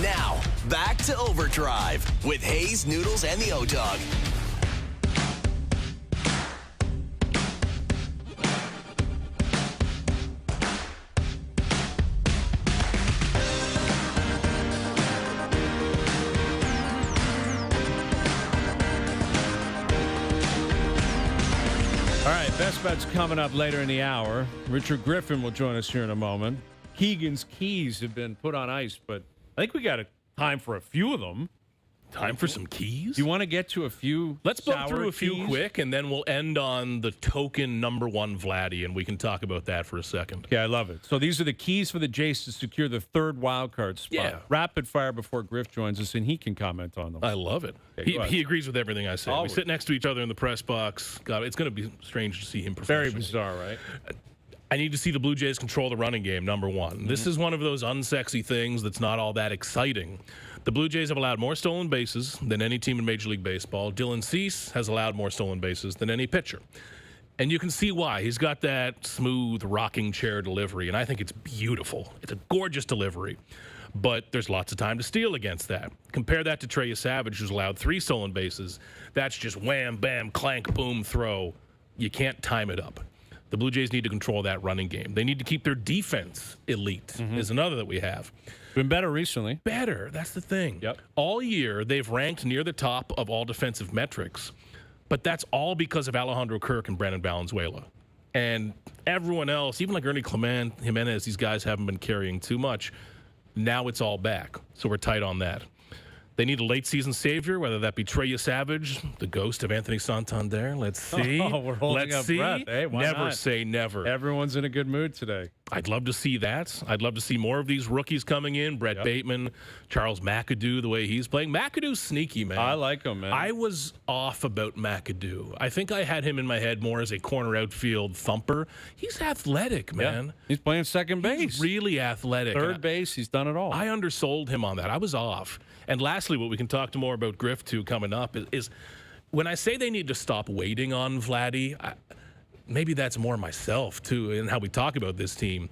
Now, back to Overdrive with Hayes, Noodles, and the O-Dog. All right, best bets coming up later in the hour. Richard Griffin will join us here in a moment. Keegan's keys have been put on ice, but I think we got time for a few of them. Time for some keys? Do you want to get to a few? Let's go through a keys? few quick, and then we'll end on the token #1 Vladdy, and we can talk about that for a second. Yeah, I love it. So these are the keys for the Jays to secure the third wild card spot. Yeah. Rapid fire before Griff joins us, and he can comment on them. I love it. Okay, He agrees with everything I say. Always. We sit next to each other in the press box. God, it's going to be strange to see him professionally. Very bizarre, right? I need to see the Blue Jays control the running game, #1. This is one of those unsexy things that's not all that exciting. The Blue Jays have allowed more stolen bases than any team in Major League Baseball. Dylan Cease has allowed more stolen bases than any pitcher. And you can see why. He's got that smooth rocking chair delivery, and I think it's beautiful. It's a gorgeous delivery. But there's lots of time to steal against that. Compare that to Trey Savage, who's allowed 3 stolen bases. That's just wham, bam, clank, boom, throw. You can't time it up. The Blue Jays need to control that running game. They need to keep their defense elite, is another that we have. Been better recently. Better, that's the thing. Yep. All year, they've ranked near the top of all defensive metrics, but that's all because of Alejandro Kirk and Brandon Valenzuela. And everyone else, even like Ernie Clement, Jimenez, these guys haven't been carrying too much. Now it's all back, so we're tight on that. They need a late-season savior, whether that be Trey Savage, the ghost of Anthony Santander. Let's see. Oh, we're holding Let's up see. breath. Hey, why Never not? say never. Everyone's in a good mood today. I'd love to see that. I'd love to see more of these rookies coming in. Brett Bateman, Charles McAdoo, the way he's playing. McAdoo's sneaky, man. I like him, man. I was off about McAdoo. I think I had him in my head more as a corner outfield thumper. He's athletic, man. Yeah. He's playing second base. He's really athletic. Third base, he's done it all. I undersold him on that. I was off. And lastly, what we can talk to more about Griff, too, coming up is when I say they need to stop waiting on Vladdy, maybe that's more myself, too, in how we talk about this team.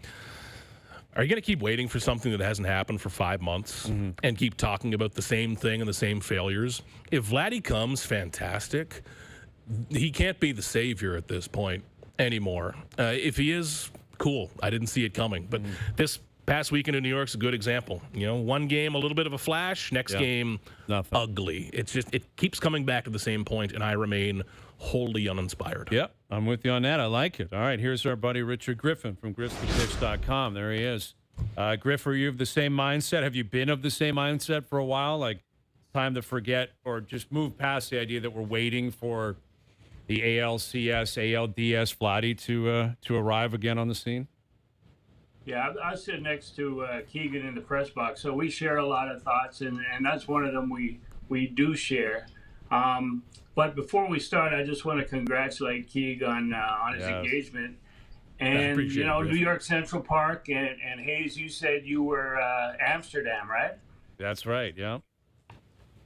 Are you going to keep waiting for something that hasn't happened for 5 months and keep talking about the same thing and the same failures? If Vladdy comes, fantastic. He can't be the savior at this point anymore. If he is, cool. I didn't see it coming. But this past weekend in New York's a good example. You know, one game, a little bit of a flash. Next game, nothing. Ugly. It's just, it keeps coming back to the same point, and I remain wholly uninspired. Yep, I'm with you on that. I like it. All right, here's our buddy Richard Griffin from GriffThePitch.com. There he is. Griff, are you of the same mindset? Have you been of the same mindset for a while? Like, time to forget or just move past the idea that we're waiting for the ALCS, ALDS Vladdy to arrive again on the scene? Yeah, I sit next to Keegan in the press box, so we share a lot of thoughts, and that's one of them we do share. But before we start, I just want to congratulate Keegan on his engagement. And, you know, New York Central Park, and Hayes, you said you were Amsterdam, right? That's right, yeah.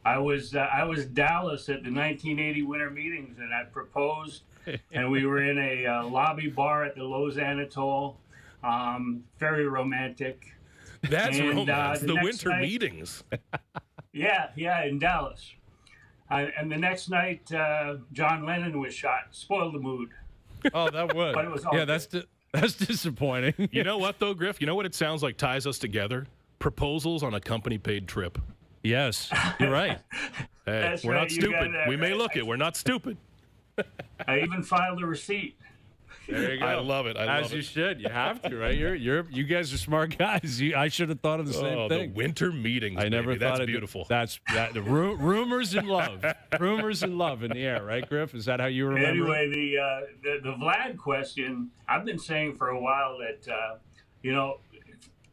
I was Dallas at the 1980 Winter Meetings, and I proposed, and we were in a lobby bar at the Lausanne Atoll. Very romantic. That's romance. The Winter night, Meetings. yeah, in Dallas. And the next night, John Lennon was shot. Spoiled the mood. Oh, that would. But it was all yeah, good. that's disappointing. You know what, though, Griff? You know what it sounds like ties us together? Proposals on a company-paid trip. Yes, you're right. Hey, we're not stupid. We may look it. We're not stupid. I even filed a receipt. There you go. I love it. As you should. You have to, right? You guys are smart guys. I should have thought of the same thing. The Winter Meetings. I never baby. thought That's beautiful. The rumors and love. Rumors and love in the air, right, Griff? Is that how you remember? Anyway, the Vlad question. I've been saying for a while that you know,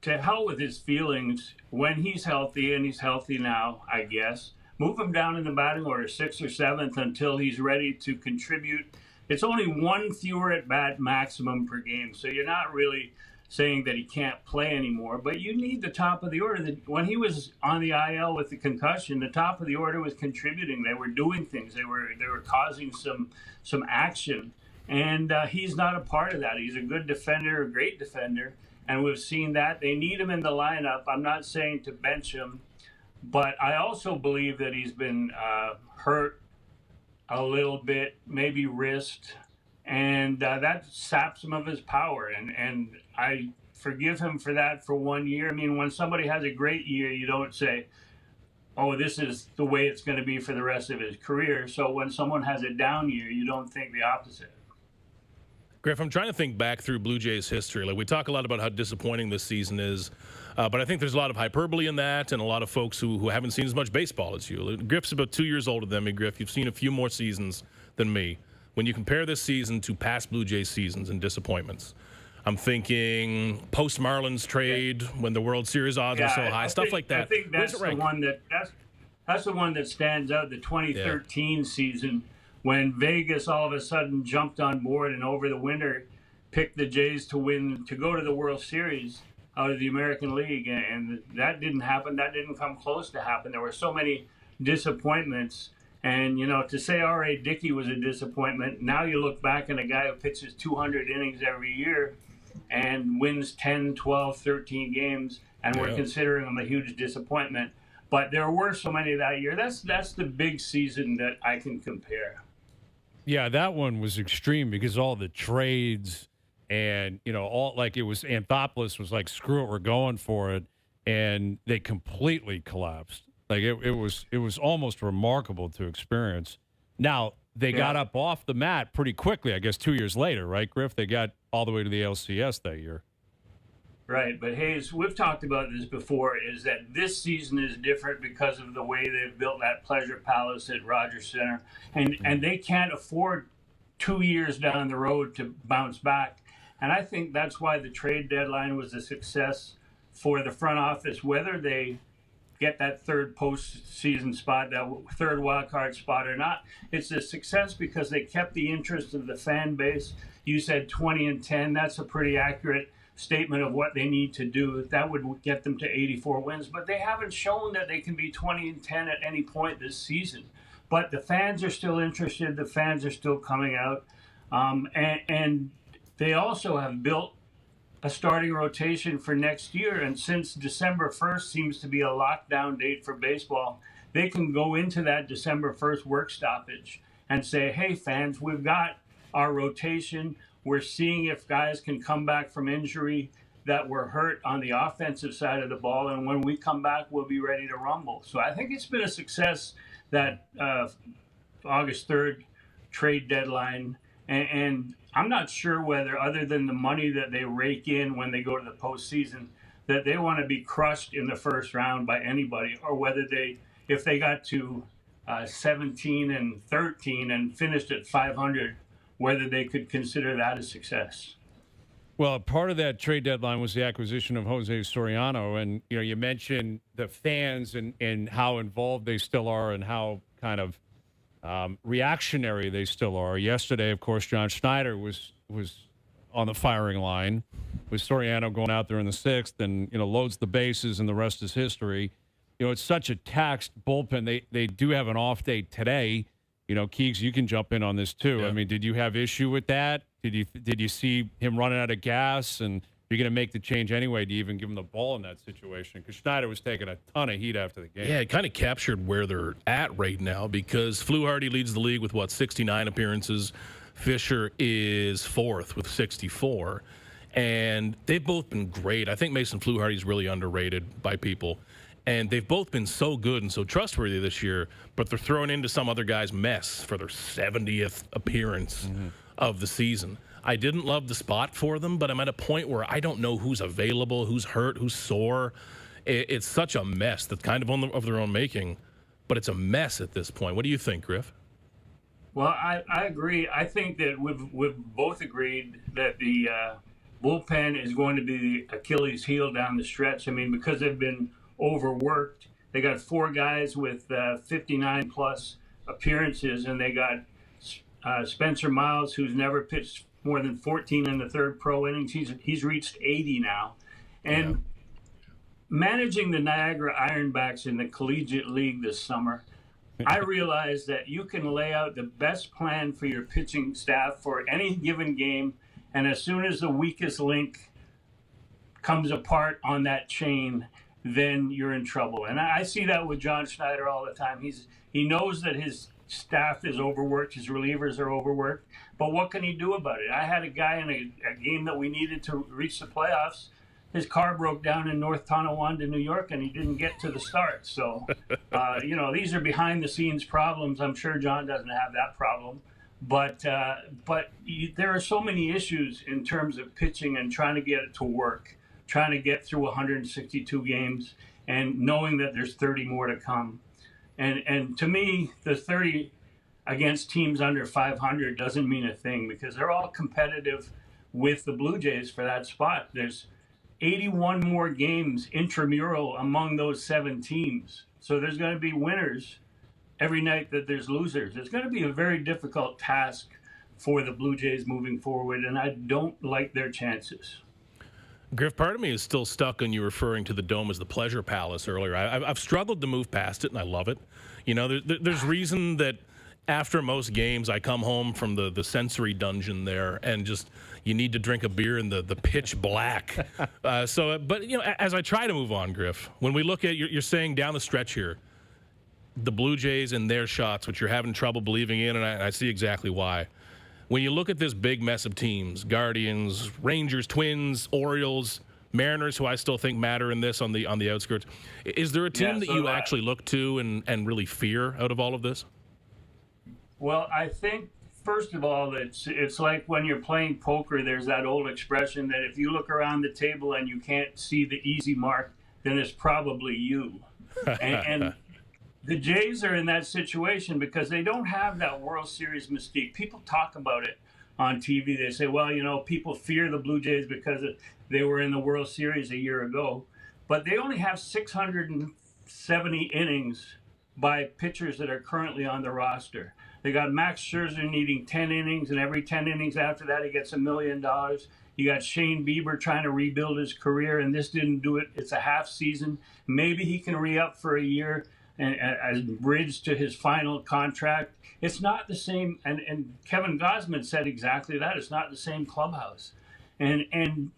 to hell with his feelings. When he's healthy, and he's healthy now, I guess, move him down in the batting order, 6th or 7th, until he's ready to contribute. It's only 1 fewer at bat maximum per game, so you're not really saying that he can't play anymore. But you need the top of the order. When he was on the IL with the concussion, the top of the order was contributing. They were doing things. They were causing some action, and he's not a part of that. He's a good defender, a great defender, and we've seen that. They need him in the lineup. I'm not saying to bench him, but I also believe that he's been hurt a little bit, maybe wrist, and that saps some of his power. And I forgive him for that for 1 year. I mean, when somebody has a great year, you don't say, oh, this is the way it's going to be for the rest of his career. So when someone has a down year, you don't think the opposite. Griff, I'm trying to think back through Blue Jays history. Like, we talk a lot about how disappointing this season is, but I think there's a lot of hyperbole in that and a lot of folks who haven't seen as much baseball as you. Griff's about 2 years older than me, Griff. You've seen a few more seasons than me. When you compare this season to past Blue Jays seasons and disappointments, I'm thinking post-Marlins trade when the World Series odds were so high, stuff like that. I think that's the one that's the one that stands out, the 2013 season, when Vegas all of a sudden jumped on board and over the winter picked the Jays to go to the World Series out of the American League. And that didn't happen. That didn't come close to happen. There were so many disappointments. And, to say R.A. Dickey was a disappointment, now you look back at a guy who pitches 200 innings every year and wins 10, 12, 13 games, and we're considering him a huge disappointment. But there were so many that year. That's the big season that I can compare. Yeah, that one was extreme because all the trades and, all like it was Anthopoulos was like, screw it, we're going for it. And they completely collapsed. Like it was almost remarkable to experience. Now, they got up off the mat pretty quickly, I guess 2 years later, right, Griff? They got all the way to the LCS that year. Right, but Hayes, we've talked about this before, is that this season is different because of the way they've built that Pleasure Palace at Rogers Center, and they can't afford 2 years down the road to bounce back. And I think that's why the trade deadline was a success for the front office, whether they get that third postseason spot, that third wild card spot or not. It's a success because they kept the interest of the fan base. You said 20-10. That's a pretty accurate statement of what they need to do. That would get them to 84 wins, but they haven't shown that they can be 20-10 at any point this season. But the fans are still interested. The fans are still coming out. And they also have built a starting rotation for next year. And since December 1st seems to be a lockdown date for baseball, they can go into that December 1st work stoppage and say, hey, fans, we've got our rotation. We're seeing if guys can come back from injury that were hurt on the offensive side of the ball. And when we come back, we'll be ready to rumble. So I think it's been a success, that August 3rd trade deadline. And I'm not sure whether, other than the money that they rake in when they go to the postseason, that they want to be crushed in the first round by anybody, or whether if they got to 17-13 and finished at 500, whether they could consider that a success. Well, part of that trade deadline was the acquisition of Jose Soriano. And, you mentioned the fans and how involved they still are and how kind of reactionary they still are. Yesterday, of course, John Schneider was on the firing line with Soriano going out there in the sixth and, loads the bases, and the rest is history. It's such a taxed bullpen. They do have an off day today. Keegs, you can jump in on this too. Yeah. I mean, did you have issue with that? Did you see him running out of gas, and you're going to make the change anyway to even give him the ball in that situation? Because Schneider was taking a ton of heat after the game. Yeah, it kind of captured where they're at right now, because Fluharty leads the league with 69 appearances. Fisher is fourth with 64, and they've both been great. I think Mason Fluharty is really underrated by people. And they've both been so good and so trustworthy this year, but they're thrown into some other guy's mess for their 70th appearance of the season. I didn't love the spot for them, but I'm at a point where I don't know who's available, who's hurt, who's sore. It's such a mess that's kind of of their own making, but it's a mess at this point. What do you think, Griff? Well, I agree. I think that we've both agreed that the bullpen is going to be the Achilles heel down the stretch. I mean, because they've been overworked. They got four guys with 59 plus appearances, and they got Spencer Miles, who's never pitched more than 14 in the third pro innings. He's reached 80 now. And managing the Niagara Ironbacks in the collegiate league this summer, I realized that you can lay out the best plan for your pitching staff for any given game, and as soon as the weakest link comes apart on that chain, then you're in trouble. And I see that with John Schneider all the time. He knows that his staff is overworked, his relievers are overworked, but what can he do about it? I had a guy in a game that we needed to reach the playoffs. His car broke down in North Tonawanda, New York, and he didn't get to the start. So, these are behind-the-scenes problems. I'm sure John doesn't have that problem. But there are so many issues in terms of pitching and trying to get it to work, trying to get through 162 games, and knowing that there's 30 more to come. And to me, the 30 against teams under 500 doesn't mean a thing, because they're all competitive with the Blue Jays for that spot. There's 81 more games intramural among those 7 teams. So there's going to be winners every night that there's losers. It's going to be a very difficult task for the Blue Jays moving forward, and I don't like their chances. Griff, part of me is still stuck on you referring to the Dome as the pleasure palace earlier. I've struggled to move past it, and I love it. You know, there's reason that after most games I come home from the sensory dungeon there, and just you need to drink a beer in the pitch black. But, you know, as I try to move on, Griff, when we look at, you're saying down the stretch here, the Blue Jays and their shots, which you're having trouble believing in, and I see exactly why. When you look at this big mess of teams, Guardians, Rangers, Twins, Orioles, Mariners, who I still think matter in this on the outskirts, is there a team that you actually look to and really fear out of all of this? Well, I think, first of all, it's like when you're playing poker, there's that old expression that if you look around the table and you can't see the easy mark, then it's probably you. and the Jays are in that situation because they don't have that World Series mystique. People talk about it on TV. They say, well, you know, people fear the Blue Jays because they were in the World Series a year ago. But they only have 670 innings by pitchers that are currently on the roster. They got Max Scherzer needing 10 innings, and every 10 innings after that, he gets $1 million. You got Shane Bieber trying to rebuild his career, and this didn't do it. It's a half season. Maybe he can re-up for a year and as bridge to his final contract. It's not the same, and Kevin Gausman said exactly that. It's not the same clubhouse. And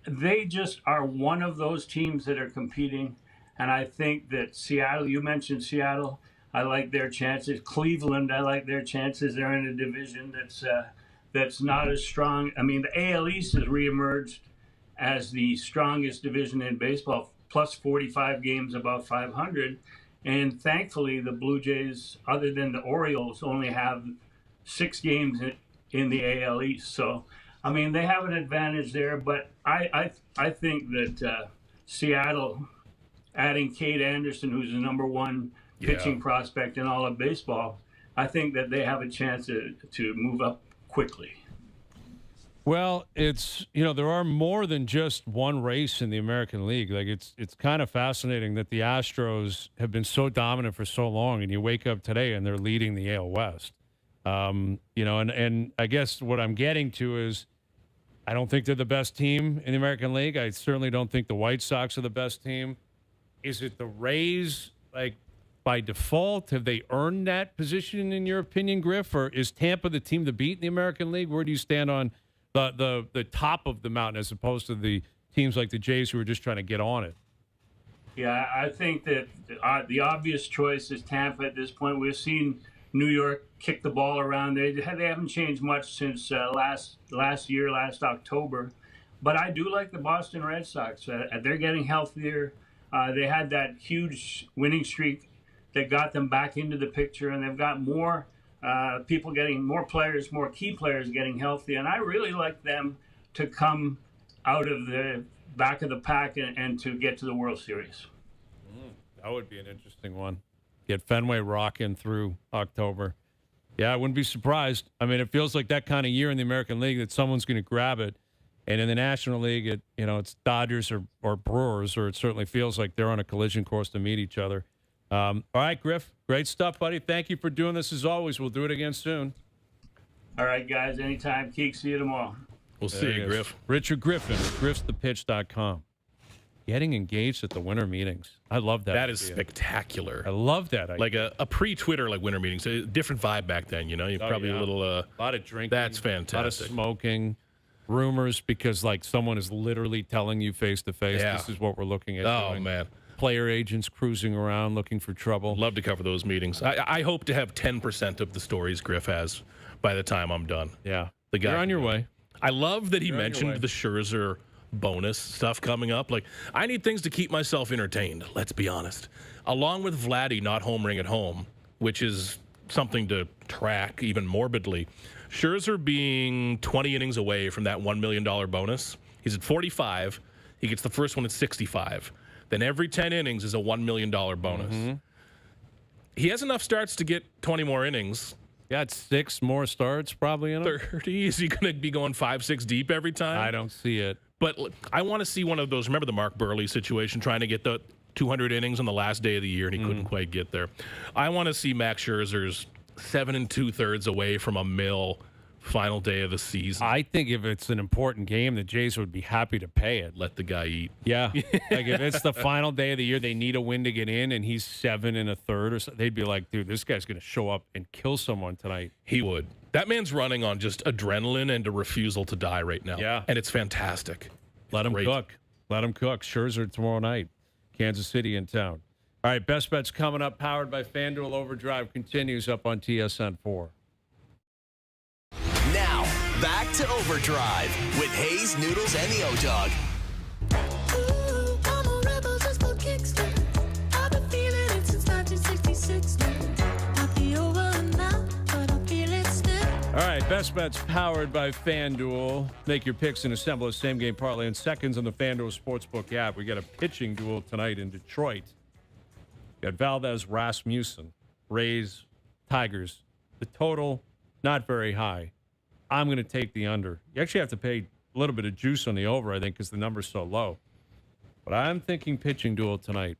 they just are one of those teams that are competing. And I think that Seattle, you mentioned Seattle, I like their chances. Cleveland, I like their chances. They're in a division that's not as strong. I mean, the AL East has reemerged as the strongest division in baseball, plus 45 games above 500. And thankfully, the Blue Jays, other than the Orioles, only have 6 games in the AL East. So, I mean, they have an advantage there. But I think that Seattle, adding Cade Anderson, who's the number 1 pitching prospect in all of baseball, I think that they have a chance to move up quickly. Well, it's, you know, there are more than just one race in the American League. Like, it's kind of fascinating that the Astros have been so dominant for so long, and you wake up today and they're leading the AL West. You know, and I guess what I'm getting to is I don't think they're the best team in the American League. I certainly don't think the White Sox are the best team. Is it the Rays, like, by default? Have they earned that position, in your opinion, Griff? Or is Tampa the team to beat in the American League? Where do you stand on the top of the mountain as opposed to the teams like the Jays who are just trying to get on it? Yeah, I think that the obvious choice is Tampa at this point. We've seen New York kick the ball around. They haven't changed much since last October. But I do like the Boston Red Sox. They're getting healthier. They had that huge winning streak that got them back into the picture, and they've got more people getting, more players, more key players getting healthy. And I really like them to come out of the back of the pack and to get to the World Series. That would be an interesting one. Get Fenway rocking through October. Yeah, I wouldn't be surprised. I mean, it feels like that kind of year in the American League that someone's going to grab it. And in the National League, it's Dodgers or Brewers, or it certainly feels like they're on a collision course to meet each other. All right, Griff, great stuff, buddy. Thank you for doing this as always. We'll do it again soon. All right, guys, anytime. Keek, see you tomorrow. We'll see you, Griff. Richard Griffin, griffsthepitch.com. Getting engaged at the winter meetings. I love that. That is spectacular. I love that idea. Like a pre-Twitter like winter meetings. A different vibe back then, You're probably a little... a lot of drinking. That's fantastic. A lot of smoking. Rumors, because like someone is literally telling you face to face, this is what we're looking at. Oh, man. Player agents cruising around looking for trouble. Love to cover those meetings. I hope to have 10% of the stories Griff has by the time I'm done. Yeah. The guy, you're on your way. I love that he mentioned the Scherzer bonus stuff coming up. Like, I need things to keep myself entertained, let's be honest. Along with Vladdy not homering at home, which is something to track even morbidly. Scherzer being 20 innings away from that $1 million bonus. He's at 45. He gets the first one at 65. Then every 10 innings is a $1 million bonus. Mm-hmm. He has enough starts to get 20 more innings. Got 6 more starts probably in him. 30. Is he going to be going 5-6 deep every time? I don't see it. But I want to see one of those. Remember the Mark Burley situation, trying to get the 200 innings on the last day of the year, and he couldn't quite get there. I want to see Max Scherzer's 7 2/3 away from a mill final day of the season. I think if it's an important game, the Jays would be happy to pay it. Let the guy eat. Yeah. Like if it's the final day of the year, they need a win to get in, and he's 7 1/3 or something, they'd be like, dude, this guy's going to show up and kill someone tonight. He would. That man's running on just adrenaline and a refusal to die right now. Yeah. And it's fantastic. Let him cook. Let him cook. Scherzer tomorrow night. Kansas City in town. All right, Best Bets coming up, powered by FanDuel. Overdrive continues up on TSN 4. Now, back to Overdrive with Hayes, Noodles, and the O-Dog. Ooh, I'm a rebel just for kicks. I've been feeling it since 1966. Might be over now, but I feel it still. All right, Best Bets powered by FanDuel. Make your picks and assemble a same-game parlay in seconds on the FanDuel Sportsbook app. We got a pitching duel tonight in Detroit. Got Valdez, Rasmussen, Rays, Tigers. The total, not very high. I'm going to take the under. You actually have to pay a little bit of juice on the over, I think, because the number's so low. But I'm thinking pitching duel tonight.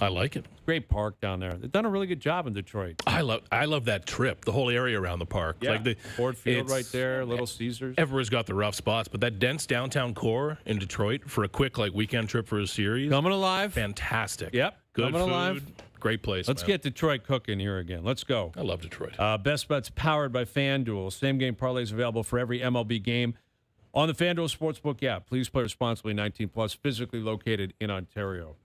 I like it. Great park down there. They've done a really good job in Detroit. I love that trip, the whole area around the park. Yeah, like the Ford Field right there, Little Caesars. Everywhere's got the rough spots, but that dense downtown core in Detroit for a quick weekend trip for a series. Coming alive. Fantastic. Yep. Good coming food. Alive. Great place. Let's get Detroit cooking here again. Let's go. I love Detroit. Best Bets powered by FanDuel. Same game parlays available for every MLB game on the FanDuel Sportsbook app. Please play responsibly. 18 plus. Physically located in Ontario.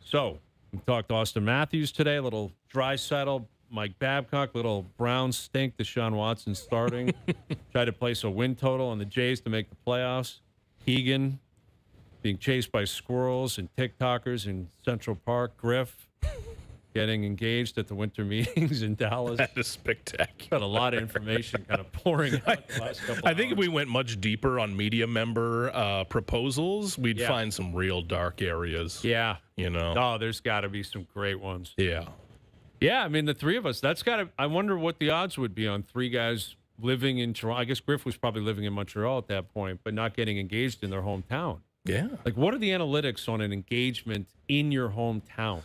So we talked to Austin Matthews today. A little dry settle. Mike Babcock. Little brown stink. Deshaun Watson starting. Tried to place a win total on the Jays to make the playoffs. Keegan being chased by squirrels and TikTokers in Central Park. Griff getting engaged at the winter meetings in Dallas. That is spectacular. Got a lot of information kind of pouring out the last couple I think if hours. we went much deeper on media member proposals, we'd find some real dark areas. Yeah. You know? Oh, there's got to be some great ones. Yeah. Yeah, I mean, the three of us, that's got to, I wonder what the odds would be on 3 guys living in Toronto. I guess Griff was probably living in Montreal at that point, but not getting engaged in their hometown. Yeah. Like, what are the analytics on an engagement in your hometown?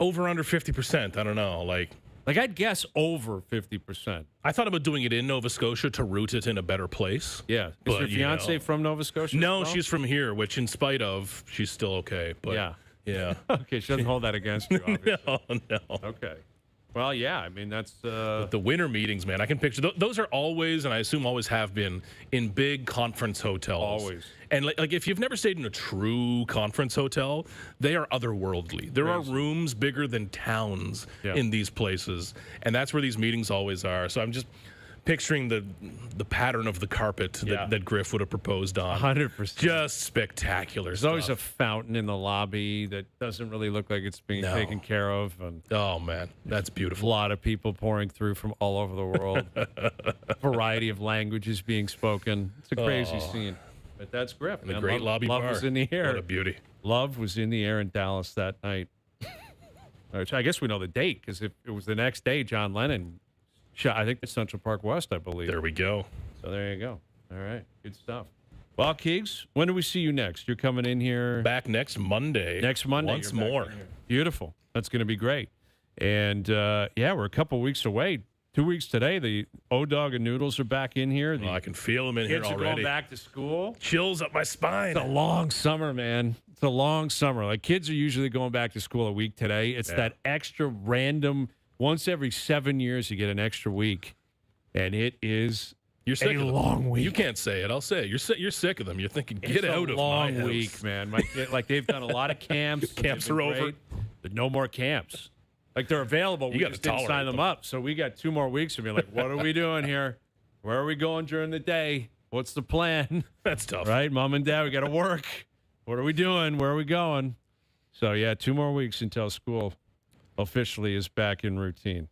Over under 50%. I don't know. Like I'd guess over 50%. I thought about doing it in Nova Scotia to root it in a better place. Yeah. Is But, your fiance from Nova Scotia? No, as well? she's from here, which in spite of, she's still okay. But Yeah. Yeah. Okay, she doesn't hold that against you, obviously. No. Okay. Well, yeah, I mean, that's... The winter meetings, man, I can picture those are always, and I assume always have been, in big conference hotels. Always. And like if you've never stayed in a true conference hotel, they are otherworldly. There are rooms bigger than towns in these places, and that's where these meetings always are. So I'm just picturing the pattern of the carpet that Griff would have proposed on. 100%. Just spectacular. There's always a fountain in the lobby that doesn't really look like it's being taken care of. And oh, man, that's a beautiful. lot of people pouring through from all over the world. Variety of languages being spoken. It's a crazy scene. But that's Griff. And the great lobby love bar. was in the air. What a beauty. Love was in the air in Dallas that night. Which I guess we know the date because if it was the next day, John Lennon shot, I think it's Central Park West, I believe. There we go. So there you go. All right. Good stuff. Well, Keegs, when do we see you next? You're coming in here. Back next Monday. Next Monday. Once you're back more. in here. Beautiful. That's going to be great. And, we're a couple weeks away. 2 weeks today, the O-Dog and Noodles are back in here. The I can feel them in here kids are already. going back to school. Chills up my spine. It's a long summer, man. It's a long summer. Like, kids are usually going back to school a week today. It's that extra random, once every 7 years, you get an extra week. And it is You're sick a of them. long week. You can't say it. I'll say it. You're sick of them. You're thinking, get out of my long house. week, man. My kid, like, they've done a lot of camps. Camps They've been are over. great, but no more camps. Like, they're available. We gotta just didn't sign tolerate them them. up. So we got 2 more weeks to be like, what are we doing here? Where are we going during the day? What's the plan? That's tough. Right? Mom and Dad, we got to work. What are we doing? Where are we going? So, 2 more weeks until school officially is back in routine.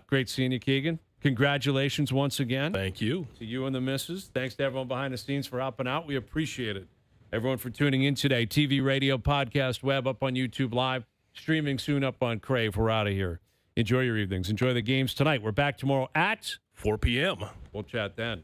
Great seeing you, Keegan. Congratulations once again. Thank you. To you and the missus. Thanks to everyone behind the scenes for helping out. We appreciate it. Everyone for tuning in today. TV, radio, podcast, web, up on YouTube Live. Streaming soon up on Crave. We're out of here. Enjoy your evenings. Enjoy the games tonight. We're back tomorrow at 4 p.m. We'll chat then.